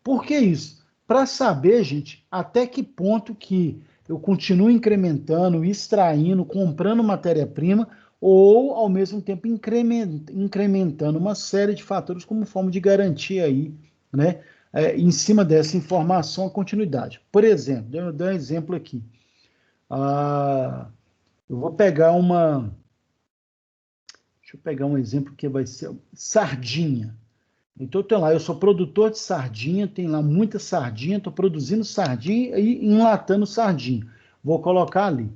Por que isso? Para saber, gente, até que ponto que eu continuo incrementando, extraindo, comprando matéria-prima, ou, ao mesmo tempo, incrementando uma série de fatores como forma de garantir aí, né, em cima dessa informação, a continuidade. Por exemplo, eu dou um exemplo aqui. Eu vou pegar deixa eu pegar um exemplo que vai ser sardinha. Então, tem lá, eu sou produtor de sardinha, tem lá muita sardinha, estou produzindo sardinha e enlatando sardinha. Vou colocar ali.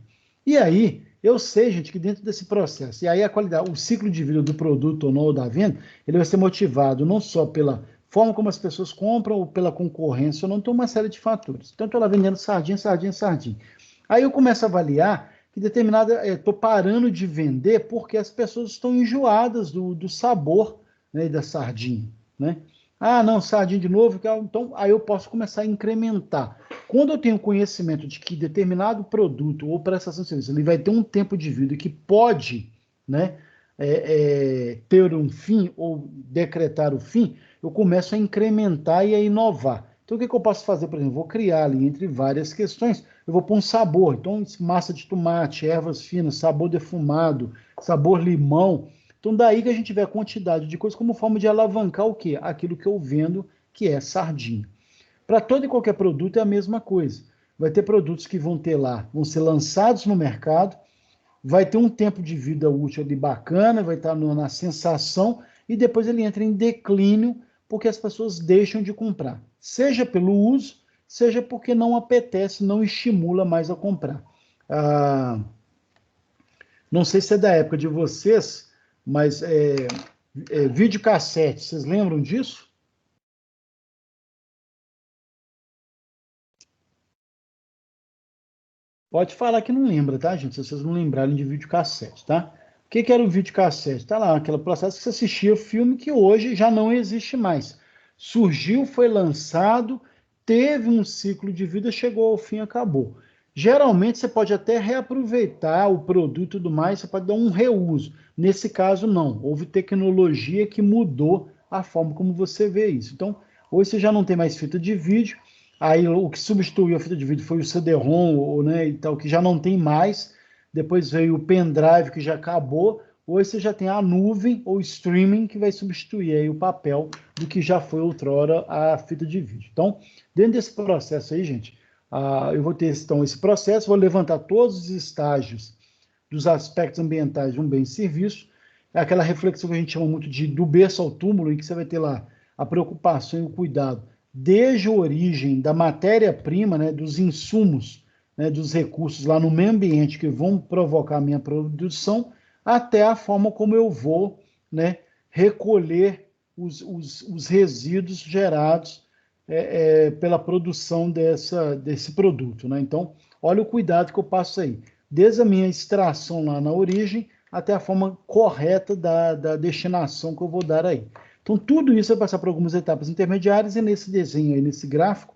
E aí, eu sei, gente, que dentro desse processo, e aí a qualidade, o ciclo de vida do produto ou não, ou da venda, ele vai ser motivado não só pela forma como as pessoas compram ou pela concorrência, ou não, tem uma série de fatores. Então, estou lá vendendo sardinha, sardinha, sardinha. Aí eu começo a avaliar que determinada, estou parando de vender porque as pessoas estão enjoadas do sabor, né, da sardinha, né? Ah, não, sardinha de novo, então aí eu posso começar a incrementar. Quando eu tenho conhecimento de que determinado produto ou prestação de serviço ele vai ter um tempo de vida que pode, né, ter um fim ou decretar o fim, eu começo a incrementar e a inovar. Então, o que eu posso fazer? Por exemplo, vou criar ali entre várias questões, eu vou pôr um sabor. Então, massa de tomate, ervas finas, sabor defumado, sabor limão. Então, daí que a gente vê a quantidade de coisas como forma de alavancar o quê? Aquilo que eu vendo, que é sardinha. Para todo e qualquer produto é a mesma coisa. Vai ter produtos que vão ter lá, vão ser lançados no mercado, vai ter um tempo de vida útil ali bacana, vai estar na sensação, e depois ele entra em declínio, porque as pessoas deixam de comprar. Seja pelo uso, seja porque não apetece, não estimula mais a comprar. Não sei se é da época de vocês, mas videocassete, vocês lembram disso? Pode falar que não lembra, tá, gente? Se vocês não lembrarem de videocassete, tá? O que que era o videocassete? Tá lá, aquele processo que você assistia filme que hoje já não existe mais. Surgiu, foi lançado, teve um ciclo de vida, chegou ao fim, acabou. Geralmente você pode até reaproveitar o produto e tudo mais, você pode dar um reuso. Nesse caso, não. Houve tecnologia que mudou a forma como você vê isso. Então, hoje você já não tem mais fita de vídeo. Aí o que substituiu a fita de vídeo foi o CD-ROM, né, e tal, que já não tem mais. Depois veio o pendrive, que já acabou. Hoje você já tem a nuvem ou streaming, que vai substituir aí o papel do que já foi outrora a fita de vídeo. Então, dentro desse processo aí, gente, eu vou ter então esse processo, vou levantar todos os estágios dos aspectos ambientais de um bem e serviço. É aquela reflexão que a gente chama muito de do berço ao túmulo, em que você vai ter lá a preocupação e o cuidado desde a origem da matéria-prima, né, dos insumos, né, dos recursos lá no meio ambiente que vão provocar a minha produção, até a forma como eu vou, né, recolher os resíduos gerados pela produção desse produto. Né? Então, olha o cuidado que eu passo aí. Desde a minha extração lá na origem até a forma correta da destinação que eu vou dar aí. Então, tudo isso vai passar por algumas etapas intermediárias, e nesse desenho aí, nesse gráfico,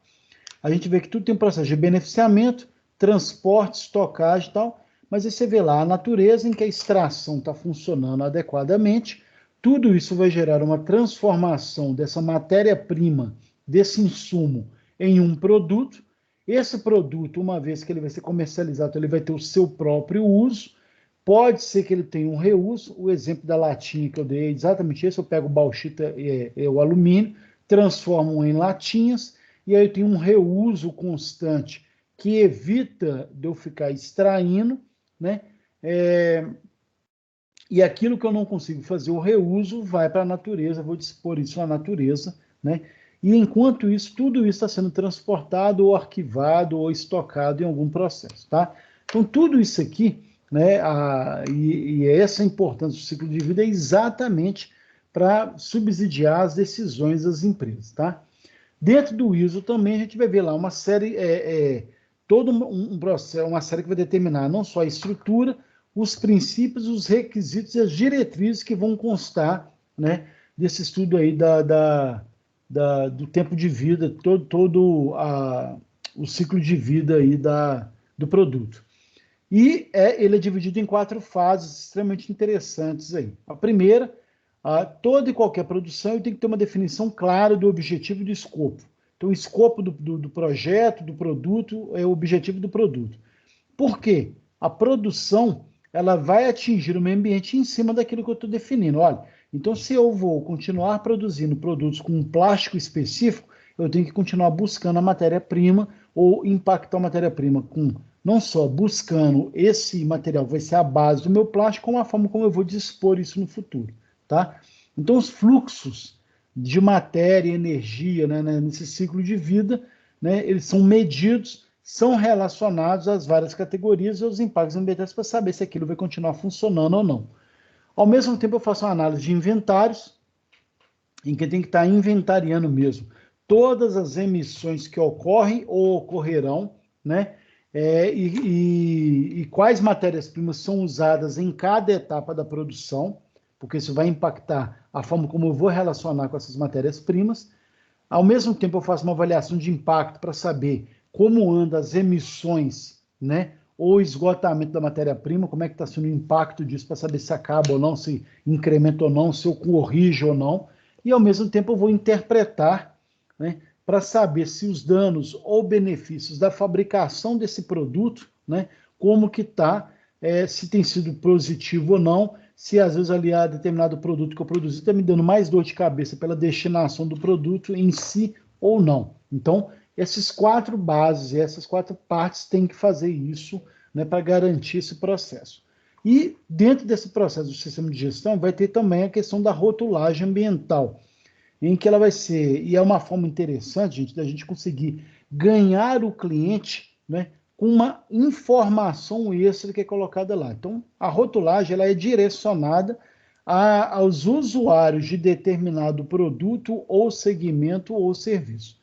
a gente vê que tudo tem um processo de beneficiamento, transporte, estocagem e tal, mas aí você vê lá a natureza em que a extração está funcionando adequadamente, tudo isso vai gerar uma transformação dessa matéria-prima, desse insumo, em um produto. Esse produto, uma vez que ele vai ser comercializado, ele vai ter o seu próprio uso. Pode ser que ele tenha um reuso. O exemplo da latinha que eu dei é exatamente esse. Eu pego bauxita o alumínio, transformo em latinhas, e aí eu tenho um reuso constante que evita de eu ficar extraindo, né? E aquilo que eu não consigo fazer o reuso vai para a natureza, vou dispor isso na natureza, né? E enquanto isso, tudo isso está sendo transportado ou arquivado ou estocado em algum processo, tá? Então, tudo isso aqui, né, e essa importância do ciclo de vida é exatamente para subsidiar as decisões das empresas, tá? Dentro do ISO também a gente vai ver lá uma série, todo um processo, uma série que vai determinar não só a estrutura, os princípios, os requisitos e as diretrizes que vão constar, né, desse estudo aí do tempo de vida, todo o ciclo de vida aí do produto. E ele é dividido em 4 fases extremamente interessantes aí. A primeira, toda e qualquer produção tem que ter uma definição clara do objetivo e do escopo. Então, o escopo do projeto, do produto, é o objetivo do produto. Por quê? A produção ela vai atingir o meio ambiente em cima daquilo que eu estou definindo. Olha, então se eu vou continuar produzindo produtos com um plástico específico, eu tenho que continuar buscando a matéria-prima ou impactar a matéria-prima com não só buscando esse material vai ser a base do meu plástico, como a forma como eu vou dispor isso no futuro, tá? Então os fluxos de matéria e energia, né, nesse ciclo de vida, né, eles são medidos, são relacionados às várias categorias e aos impactos ambientais para saber se aquilo vai continuar funcionando ou não. Ao mesmo tempo, eu faço uma análise de inventários, em que tem que estar inventariando mesmo todas as emissões que ocorrem ou ocorrerão, né? E quais matérias-primas são usadas em cada etapa da produção, porque isso vai impactar a forma como eu vou relacionar com essas matérias-primas. Ao mesmo tempo, eu faço uma avaliação de impacto para saber como andam as emissões, né? Ou esgotamento da matéria-prima, como é que está sendo o impacto disso para saber se acaba ou não, se incrementa ou não, se eu corrijo ou não. E ao mesmo tempo eu vou interpretar, né, para saber se os danos ou benefícios da fabricação desse produto, né, como que está, se tem sido positivo ou não, se às vezes ali a determinado produto que eu produzi está me dando mais dor de cabeça pela destinação do produto em si ou não. Então, essas 4 bases, essas 4 partes têm que fazer isso, né, para garantir esse processo. E dentro desse processo do sistema de gestão vai ter também a questão da rotulagem ambiental, em que ela vai ser, e é uma forma interessante, gente, da gente conseguir ganhar o cliente, né, com uma informação extra que é colocada lá. Então, a rotulagem ela é direcionada aos usuários de determinado produto ou segmento ou serviço.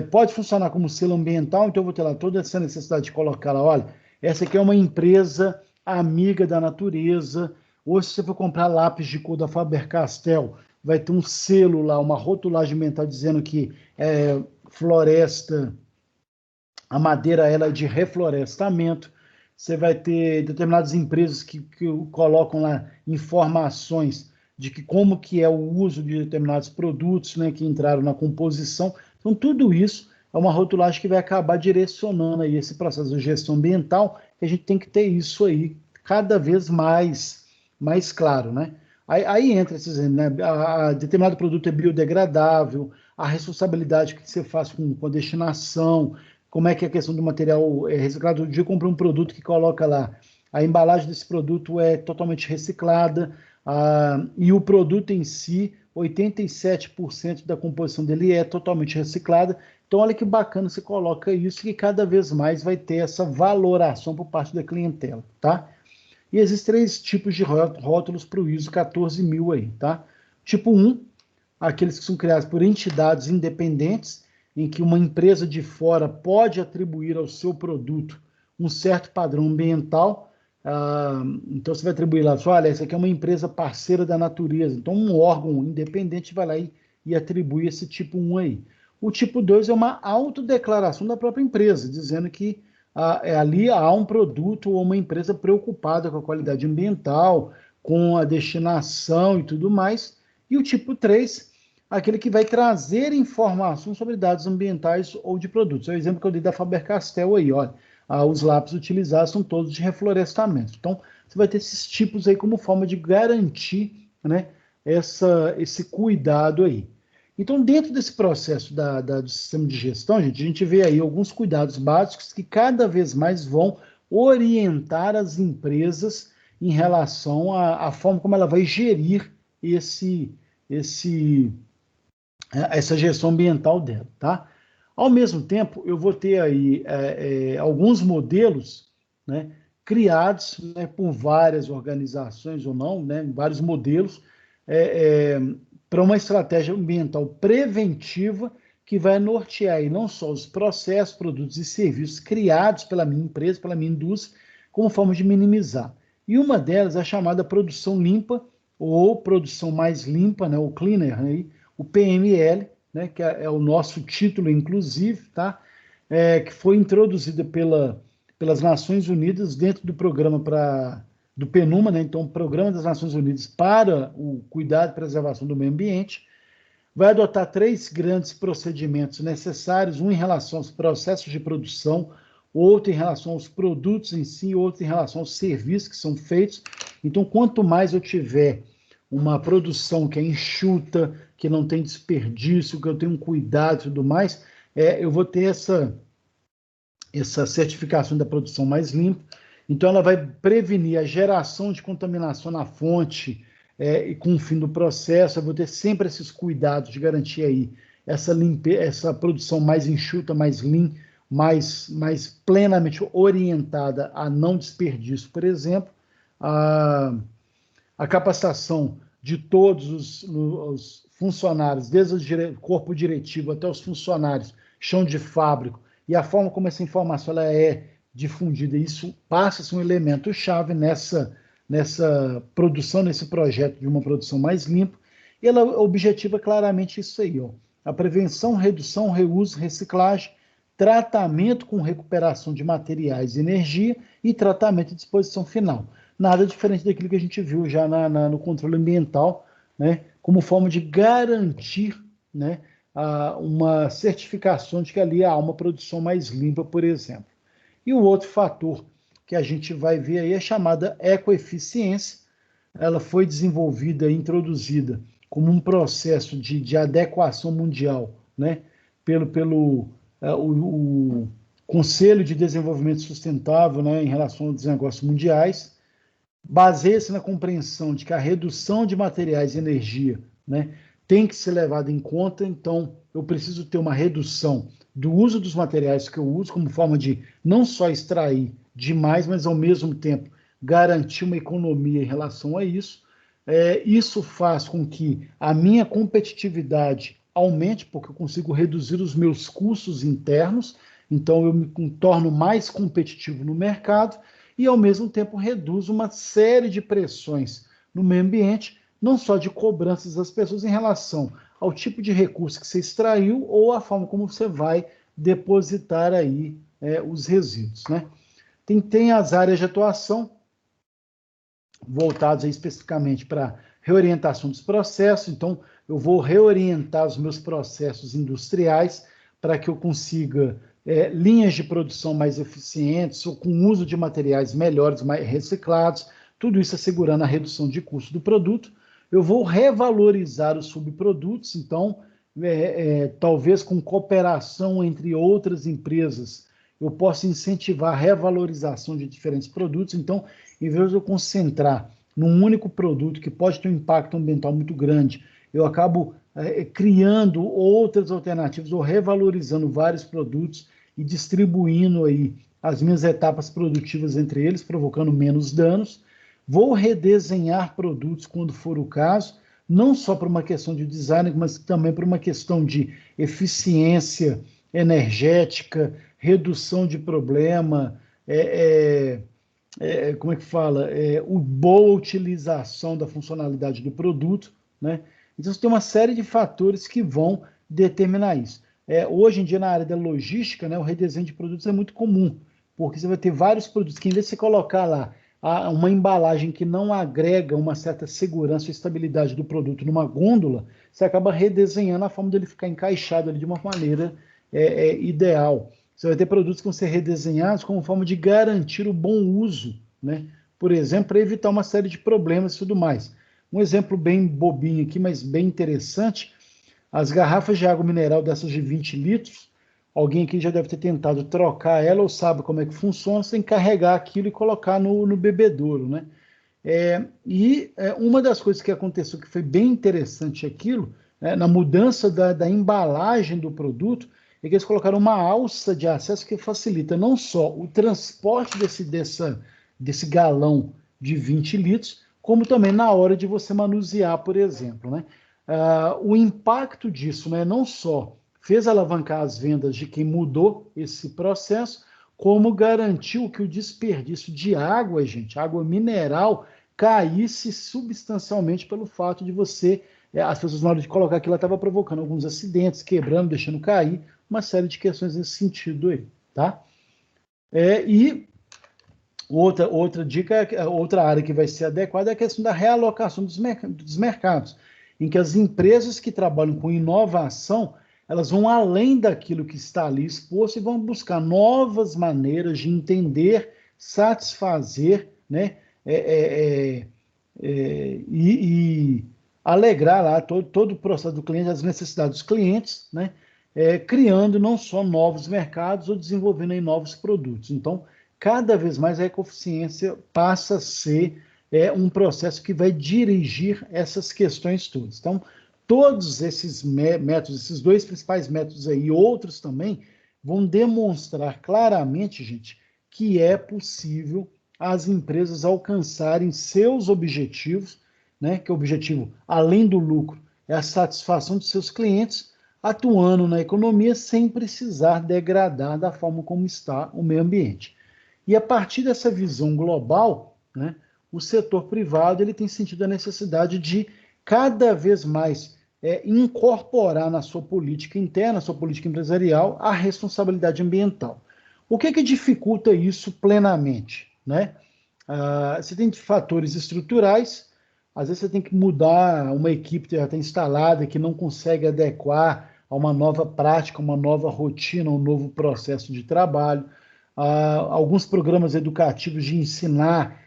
Pode funcionar como selo ambiental, então eu vou ter lá toda essa necessidade de colocar lá, olha, essa aqui é uma empresa amiga da natureza, ou se você for comprar lápis de cor da Faber-Castell, vai ter um selo lá, uma rotulagem ambiental dizendo que floresta, a madeira ela é de reflorestamento. Você vai ter determinadas empresas que colocam lá informações de que como que é o uso de determinados produtos, né, que entraram na composição. Então, tudo isso é uma rotulagem que vai acabar direcionando aí esse processo de gestão ambiental, que a gente tem que ter isso aí cada vez mais claro, né? Aí entra esses, né, determinado produto é biodegradável, a responsabilidade que você faz com a destinação, como é que é a questão do material reciclado. Outro dia eu comprei um produto que coloca lá, a embalagem desse produto é totalmente reciclada, e o produto em si, 87% da composição dele é totalmente reciclada. Então, olha que bacana você coloca isso, que cada vez mais vai ter essa valoração por parte da clientela, tá? E existem 3 tipos de rótulos para o ISO 14000 aí, tá? Tipo 1, aqueles que são criados por entidades independentes, em que uma empresa de fora pode atribuir ao seu produto um certo padrão ambiental. Então você vai atribuir lá, olha, essa aqui é uma empresa parceira da natureza. Então um órgão independente vai lá e atribui esse tipo 1 aí. O tipo 2 é uma autodeclaração da própria empresa, dizendo que ali há um produto ou uma empresa preocupada com a qualidade ambiental, com a destinação e tudo mais. E o tipo 3, aquele que vai trazer informações sobre dados ambientais ou de produtos. É o exemplo que eu dei da Faber-Castell aí, olha. Os lápis utilizados são todos de reflorestamento. Então, você vai ter esses tipos aí como forma de garantir, né, esse cuidado aí. Então, dentro desse processo do sistema de gestão, gente, a gente vê aí alguns cuidados básicos que cada vez mais vão orientar as empresas em relação à forma como ela vai gerir essa gestão ambiental dela, tá? Ao mesmo tempo, eu vou ter aí alguns modelos, né, criados, né, por várias organizações ou não, né, vários modelos, para uma estratégia ambiental preventiva que vai nortear aí não só os processos, produtos e serviços criados pela minha empresa, pela minha indústria, como forma de minimizar. E uma delas é a chamada produção limpa ou produção mais limpa, né, o cleaner, né, o PML, né, que é o nosso título, inclusive, tá? Que foi introduzida pelas Nações Unidas dentro do programa do PNUMA, né? Então, o Programa das Nações Unidas para o Cuidado e Preservação do Meio Ambiente, vai adotar 3 grandes procedimentos necessários, um em relação aos processos de produção, outra em relação aos produtos em si, outra em relação aos serviços que são feitos. Então, quanto mais eu tiver uma produção que é enxuta, que não tem desperdício, que eu tenho um cuidado e tudo mais, eu vou ter essa certificação da produção mais limpa. Então, ela vai prevenir a geração de contaminação na fonte, e com o fim do processo, eu vou ter sempre esses cuidados de garantir aí essa produção mais enxuta, mais lean, mais plenamente orientada a não desperdício, por exemplo. A capacitação de todos os funcionários, desde o corpo diretivo até os funcionários, chão de fábrica, e a forma como essa informação ela é difundida, isso passa-se um elemento chave nessa produção, nesse projeto de uma produção mais limpa, e ela objetiva claramente isso aí, ó, a prevenção, redução, reuso, reciclagem, tratamento com recuperação de materiais e energia e tratamento e disposição final. Nada diferente daquilo que a gente viu já no controle ambiental, né, como forma de garantir, né, uma certificação de que ali há uma produção mais limpa, por exemplo. E o outro fator que a gente vai ver aí é a chamada ecoeficiência. Ela foi desenvolvida e introduzida como um processo de adequação mundial, né, pelo o Conselho de Desenvolvimento Sustentável, né, em relação aos negócios mundiais. Baseia-se na compreensão de que a redução de materiais e energia, né, tem que ser levada em conta. Então, eu preciso ter uma redução do uso dos materiais que eu uso, como forma de não só extrair demais, mas ao mesmo tempo garantir uma economia em relação a isso. Isso faz com que a minha competitividade aumente, porque eu consigo reduzir os meus custos internos, então eu me torno mais competitivo no mercado e, ao mesmo tempo, reduzo uma série de pressões no meio ambiente, não só de cobranças das pessoas em relação ao tipo de recurso que você extraiu ou a forma como você vai depositar aí os resíduos, né? Tem as áreas de atuação voltadas aí especificamente para reorientação dos processos. Então, eu vou reorientar os meus processos industriais para que eu consiga linhas de produção mais eficientes, ou com uso de materiais melhores, mais reciclados, tudo isso assegurando a redução de custo do produto. Eu vou revalorizar os subprodutos, então, talvez com cooperação entre outras empresas, eu possa incentivar a revalorização de diferentes produtos. Então, em vez de eu concentrar num único produto que pode ter um impacto ambiental muito grande, eu acabo criando outras alternativas ou revalorizando vários produtos e distribuindo aí as minhas etapas produtivas entre eles, provocando menos danos. Vou redesenhar produtos quando for o caso, não só por uma questão de design, mas também por uma questão de eficiência energética, redução de problema, como é que fala? Boa utilização da funcionalidade do produto, né? Então, você tem uma série de fatores que vão determinar isso. Hoje em dia, na área da logística, né, o redesenho de produtos é muito comum, porque você vai ter vários produtos que, em vez de você colocar lá uma embalagem que não agrega uma certa segurança e estabilidade do produto numa gôndola, você acaba redesenhando a forma dele ficar encaixado ali de uma maneira ideal. Você vai ter produtos que vão ser redesenhados como forma de garantir o bom uso, né? Por exemplo, para evitar uma série de problemas e tudo mais. Um exemplo bem bobinho aqui, mas bem interessante, as garrafas de água mineral dessas de 20 litros, alguém aqui já deve ter tentado trocar ela ou sabe como é que funciona, você tem que carregar aquilo e colocar no bebedouro, né? Uma das coisas que aconteceu que foi bem interessante aquilo, né, na mudança da embalagem do produto, é que eles colocaram uma alça de acesso que facilita não só o transporte desse galão de 20 litros, como também na hora de você manusear, por exemplo, né? O impacto disso, né, não só fez alavancar as vendas de quem mudou esse processo, como garantiu que o desperdício de água, gente, água mineral, caísse substancialmente pelo fato de você, as pessoas na hora de colocar aquilo, estava provocando alguns acidentes, quebrando, deixando cair, uma série de questões nesse sentido aí, tá? E outra dica, outra área que vai ser adequada é a questão da realocação dos mercados, em que as empresas que trabalham com inovação, elas vão além daquilo que está ali exposto e vão buscar novas maneiras de entender, satisfazer, né, e alegrar lá todo o processo do cliente, as necessidades dos clientes, né, criando não só novos mercados ou desenvolvendo aí novos produtos. Então, cada vez mais a ecoeficiência passa a ser um processo que vai dirigir essas questões todas. Então, todos esses métodos, esses dois principais métodos aí, e outros também, vão demonstrar claramente, gente, que é possível as empresas alcançarem seus objetivos, né? Que o objetivo, além do lucro, é a satisfação de seus clientes, atuando na economia sem precisar degradar da forma como está o meio ambiente. E a partir dessa visão global, né, o setor privado ele tem sentido a necessidade de cada vez mais incorporar na sua política interna, na sua política empresarial, a responsabilidade ambiental. O que dificulta isso plenamente? Né? Você tem fatores estruturais, às vezes você tem que mudar uma equipe que já está instalada, que não consegue adequar a uma nova prática, uma nova rotina, um novo processo de trabalho. Alguns programas educativos de ensinar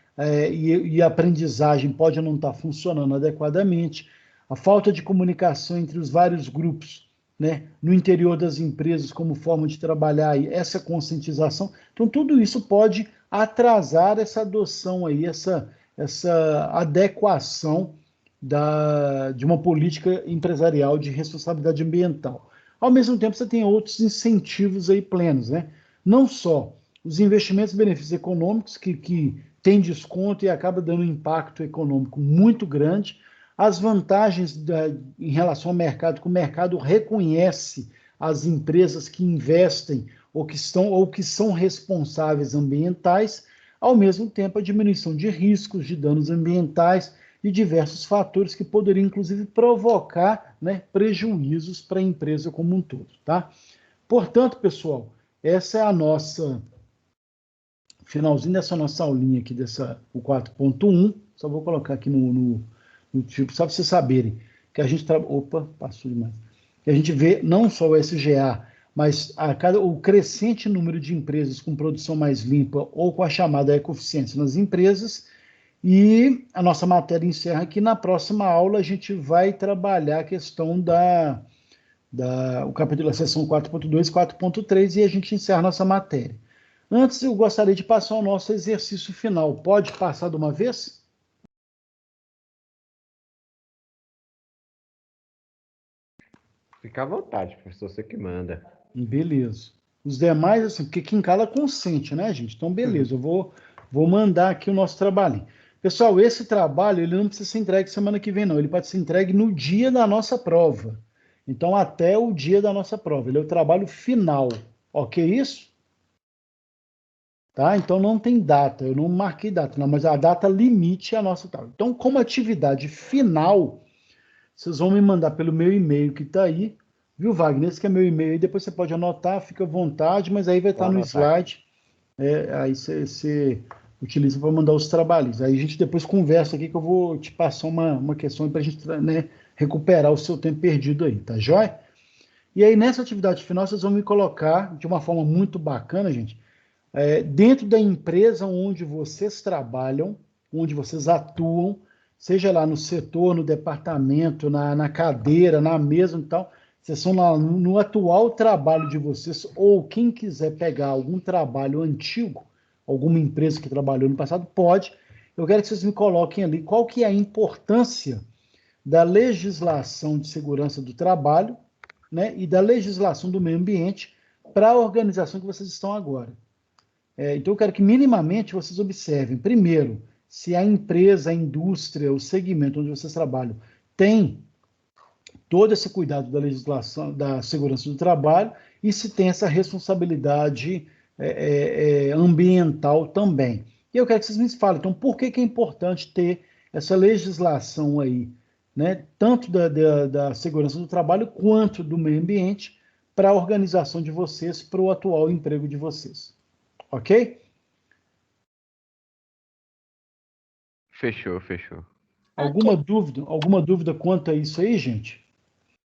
e aprendizagem pode não estar funcionando adequadamente. A falta de comunicação entre os vários grupos, né, no interior das empresas, como forma de trabalhar, e essa conscientização. Então, tudo isso pode atrasar essa adoção aí, essa adequação de uma política empresarial de responsabilidade ambiental. Ao mesmo tempo, você tem outros incentivos aí plenos, né? Não só os investimentos e benefícios econômicos, que tem desconto e acaba dando um impacto econômico muito grande, as vantagens em relação ao mercado, que o mercado reconhece as empresas que investem ou que são responsáveis ambientais, ao mesmo tempo a diminuição de riscos, de danos ambientais e diversos fatores que poderiam, inclusive, provocar, né, prejuízos para a empresa como um todo. Tá? Portanto, pessoal, essa é a nossa finalzinho dessa nossa aulinha aqui, o 4.1. Só vou colocar aqui no tipo, só para vocês saberem que a gente opa, passou demais. Que a gente vê não só o SGA, mas o crescente número de empresas com produção mais limpa ou com a chamada ecoeficiência nas empresas. E a nossa matéria encerra aqui. Na próxima aula a gente vai trabalhar a questão o capítulo da seção 4.2 e 4.3 e a gente encerra a nossa matéria. Antes, eu gostaria de passar o nosso exercício final. Pode passar de uma vez? Fica à vontade, professor, você que manda. Beleza. Os demais, assim, porque quem cala consente, né, gente? Então, beleza, eu vou mandar aqui o nosso trabalho. Pessoal, esse trabalho, ele não precisa ser entregue semana que vem, não. Ele pode ser entregue no dia da nossa prova. Então, até o dia da nossa prova. Ele é o trabalho final. Ok isso? Tá? Então, não tem data. Eu não marquei data, não, mas a data limite é a nossa prova. Então, como atividade final, vocês vão me mandar pelo meu e-mail que está aí, viu, Wagner? Esse que é meu e-mail aí, depois você pode anotar, fica à vontade, mas aí vai estar no slide, aí você utiliza para mandar os trabalhos. Aí a gente depois conversa aqui que eu vou te passar uma questão para a gente, né, recuperar o seu tempo perdido aí, tá joia? E aí nessa atividade final vocês vão me colocar de uma forma muito bacana, gente, dentro da empresa onde vocês trabalham, onde vocês atuam, seja lá no setor, no departamento, na cadeira, na mesa e tal, vocês são lá no atual trabalho de vocês, ou quem quiser pegar algum trabalho antigo, alguma empresa que trabalhou no passado, pode. Eu quero que vocês me coloquem ali qual que é a importância da legislação de segurança do trabalho, né, e da legislação do meio ambiente para a organização que vocês estão agora. Então, eu quero que minimamente vocês observem, primeiro, se a empresa, a indústria, o segmento onde vocês trabalham tem todo esse cuidado da legislação, da segurança do trabalho, e se tem essa responsabilidade ambiental também. E eu quero que vocês me falem, então, por que é importante ter essa legislação aí, né, tanto da segurança do trabalho quanto do meio ambiente, para a organização de vocês, para o atual emprego de vocês. Ok? Fechou, fechou. Alguma dúvida quanto a isso aí, gente?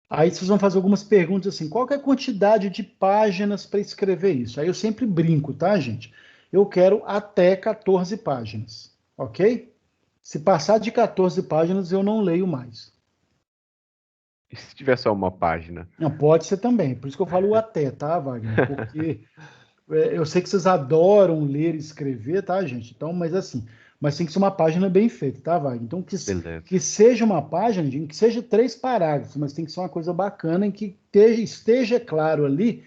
Aí vocês vão fazer algumas perguntas assim, qual que é a quantidade de páginas para escrever isso? Aí eu sempre brinco, tá, gente? Eu quero até 14 páginas, ok? Se passar de 14 páginas, eu não leio mais. E se tiver só uma página? Não, pode ser também, por isso que eu falo o até, tá, Wagner? Porque eu sei que vocês adoram ler e escrever, tá, gente? Então, mas assim, mas tem que ser uma página bem feita, tá, Wagner? Então, Beleza. que seja uma página, gente, que seja 3 parágrafos, mas tem que ser uma coisa bacana em que esteja claro ali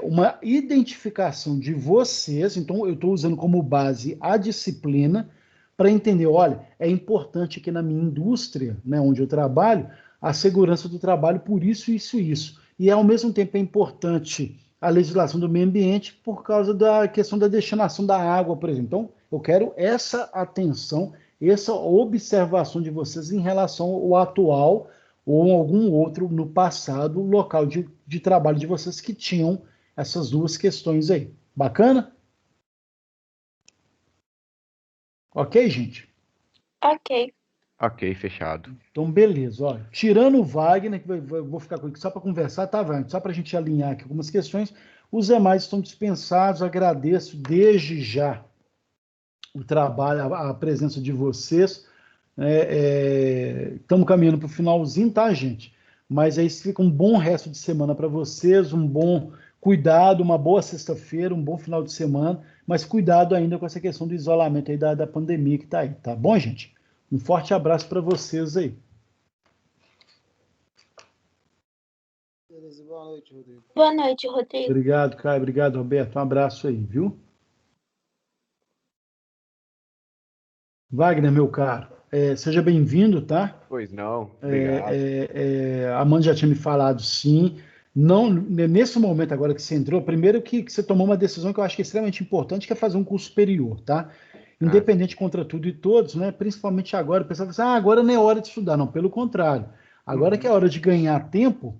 uma identificação de vocês. Então, eu estou usando como base a disciplina para entender, olha, é importante aqui na minha indústria, né, onde eu trabalho, a segurança do trabalho por isso, isso, isso. E ao mesmo tempo é importante a legislação do meio ambiente por causa da questão da destinação da água, por exemplo. Então, eu quero essa atenção, essa observação de vocês em relação ao atual ou algum outro no passado local de trabalho de vocês que tinham essas duas questões aí. Bacana? Ok, gente? Ok. Ok, fechado. Então, beleza. Ó, tirando o Wagner, que vou ficar com ele só para conversar, tá, Wagner? Só para a gente alinhar aqui algumas questões. Os demais estão dispensados. Agradeço desde já o trabalho, a presença de vocês. Estamos caminhando para o finalzinho, tá, gente? Mas aí fica um bom resto de semana para vocês, um bom cuidado, uma boa sexta-feira, um bom final de semana, mas cuidado ainda com essa questão do isolamento aí da pandemia que está aí, tá bom, gente? Um forte abraço para vocês aí. Beleza, boa noite, Rodrigo. Boa noite, Rodrigo. Obrigado, Caio. Obrigado, Roberto. Um abraço aí, viu? Wagner, meu caro, seja bem-vindo, tá? Pois não, obrigado. A Amanda já tinha me falado, sim. Não, nesse momento agora que você entrou, primeiro que você tomou uma decisão que eu acho que é extremamente importante, que é fazer um curso superior, tá? Independente contra tudo e todos, né? Principalmente agora, o pessoal fala assim, agora não é hora de estudar. Não, pelo contrário. Agora que é hora de ganhar tempo,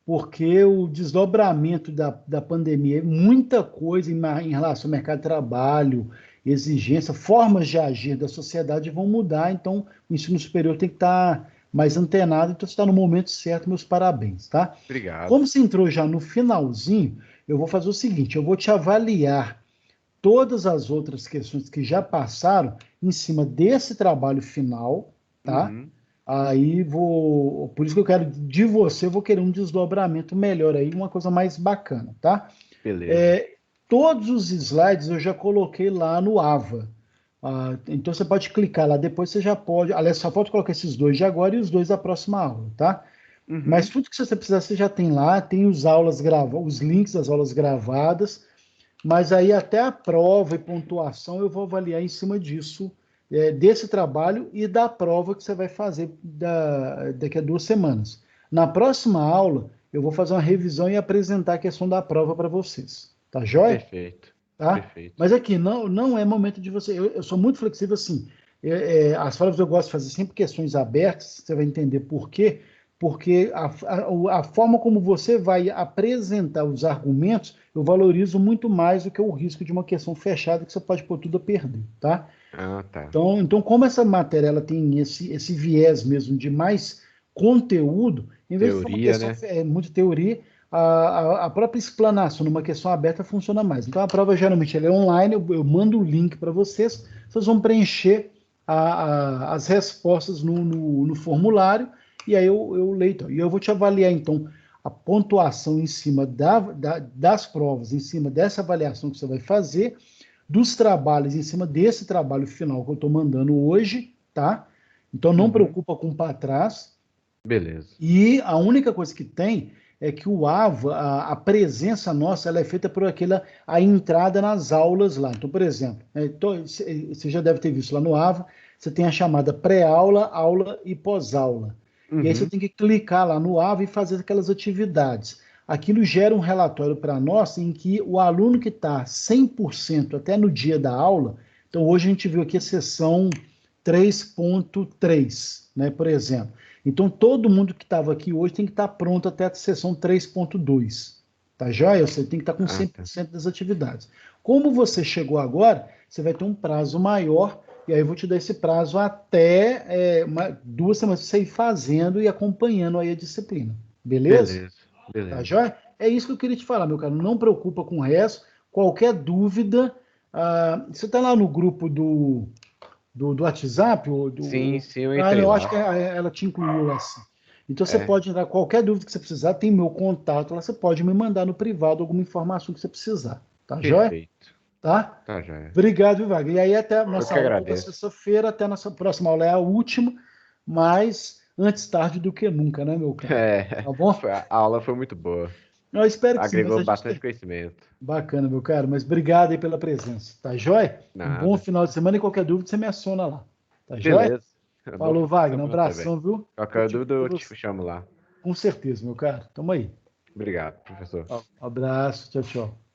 porque o desdobramento da pandemia, muita coisa em relação ao mercado de trabalho, exigência, formas de agir da sociedade vão mudar, então o ensino superior tem que estar mais antenado, então você está no momento certo, meus parabéns, tá? Obrigado. Como você entrou já no finalzinho, eu vou fazer o seguinte, eu vou te avaliar todas as outras questões que já passaram em cima desse trabalho final, tá? Uhum. Aí vou, por isso que eu quero de você, eu vou querer um desdobramento melhor aí, uma coisa mais bacana, tá? Beleza. Todos os slides eu já coloquei lá no AVA. Então você pode clicar lá, depois você já pode. Aliás, só pode colocar esses dois de agora e os dois da próxima aula, tá? Uhum. Mas tudo que você precisar, você já tem lá, tem os links das aulas gravadas, mas aí até a prova e pontuação eu vou avaliar em cima disso, desse trabalho e da prova que você vai fazer daqui a 2 semanas. Na próxima aula, eu vou fazer uma revisão e apresentar a questão da prova para vocês. Tá joia? Perfeito. Tá? Perfeito. Mas aqui, não é momento de você. Eu sou muito flexível assim. As provas eu gosto de fazer sempre questões abertas, você vai entender por quê. Porque a forma como você vai apresentar os argumentos, eu valorizo muito mais do que o risco de uma questão fechada que você pode pôr tudo a perder, tá? Ah, tá. Então como essa matéria ela tem esse viés mesmo de mais conteúdo, em vez de ser uma Teoria, questão né? muito teoria, a própria explanação numa questão aberta funciona mais. Então a prova geralmente ela é online, eu mando o link para vocês, vocês vão preencher as respostas no formulário e aí eu leio. Então. E eu vou te avaliar então a pontuação em cima das provas, em cima dessa avaliação que você vai fazer, dos trabalhos em cima desse trabalho final que eu estou mandando hoje, tá? Então não preocupa com para trás. Beleza. E a única coisa que tem é que o AVA, a presença nossa, ela é feita por a entrada nas aulas lá. Então, por exemplo, você já deve ter visto lá no AVA, você tem a chamada pré-aula, aula e pós-aula. E aí você tem que clicar lá no AVA e fazer aquelas atividades. Aquilo gera um relatório para nós em que o aluno que está 100% até no dia da aula, então hoje a gente viu aqui a sessão 3.3, né, por exemplo. Então, todo mundo que estava aqui hoje tem que estar pronto até a sessão 3.2. Tá joia? Você tem que estar com 100% das atividades. Como você chegou agora, você vai ter um prazo maior, e aí eu vou te dar esse prazo até 2 semanas para você ir fazendo e acompanhando aí a disciplina. Beleza? Tá, Beleza. joia? É isso que eu queria te falar, meu caro. Não preocupa com o resto. Qualquer dúvida, você está lá no grupo do WhatsApp? Sim, eu Não, entrei eu lá. acho que ela te incluiu lá, sim. Então você É, pode entrar, qualquer dúvida que você precisar, tem meu contato lá, você pode me mandar no privado alguma informação que você precisar. Tá, joia? perfeito. Tá? Tá, joia. Obrigado, viu, Wagner. E aí, até a Eu nossa que aula toda agradeço. sexta-feira, até a nossa próxima aula é a última, mas antes tarde do que nunca, né, meu caro? É, Tá bom? a aula foi muito boa. Eu espero que sim, mas Agregou a gente bastante tem. conhecimento. Bacana, meu caro, mas obrigado aí pela presença, tá joia? Um bom Nada. final de semana e qualquer dúvida você me aciona lá, tá joia? Beleza. Bom Falou, final de Wagner, um semana também. abração, viu? Qualquer Tudo dúvida pra eu te você. chamo lá. Com certeza, meu caro. Tamo aí. Obrigado, professor. Abraço, tchau, tchau.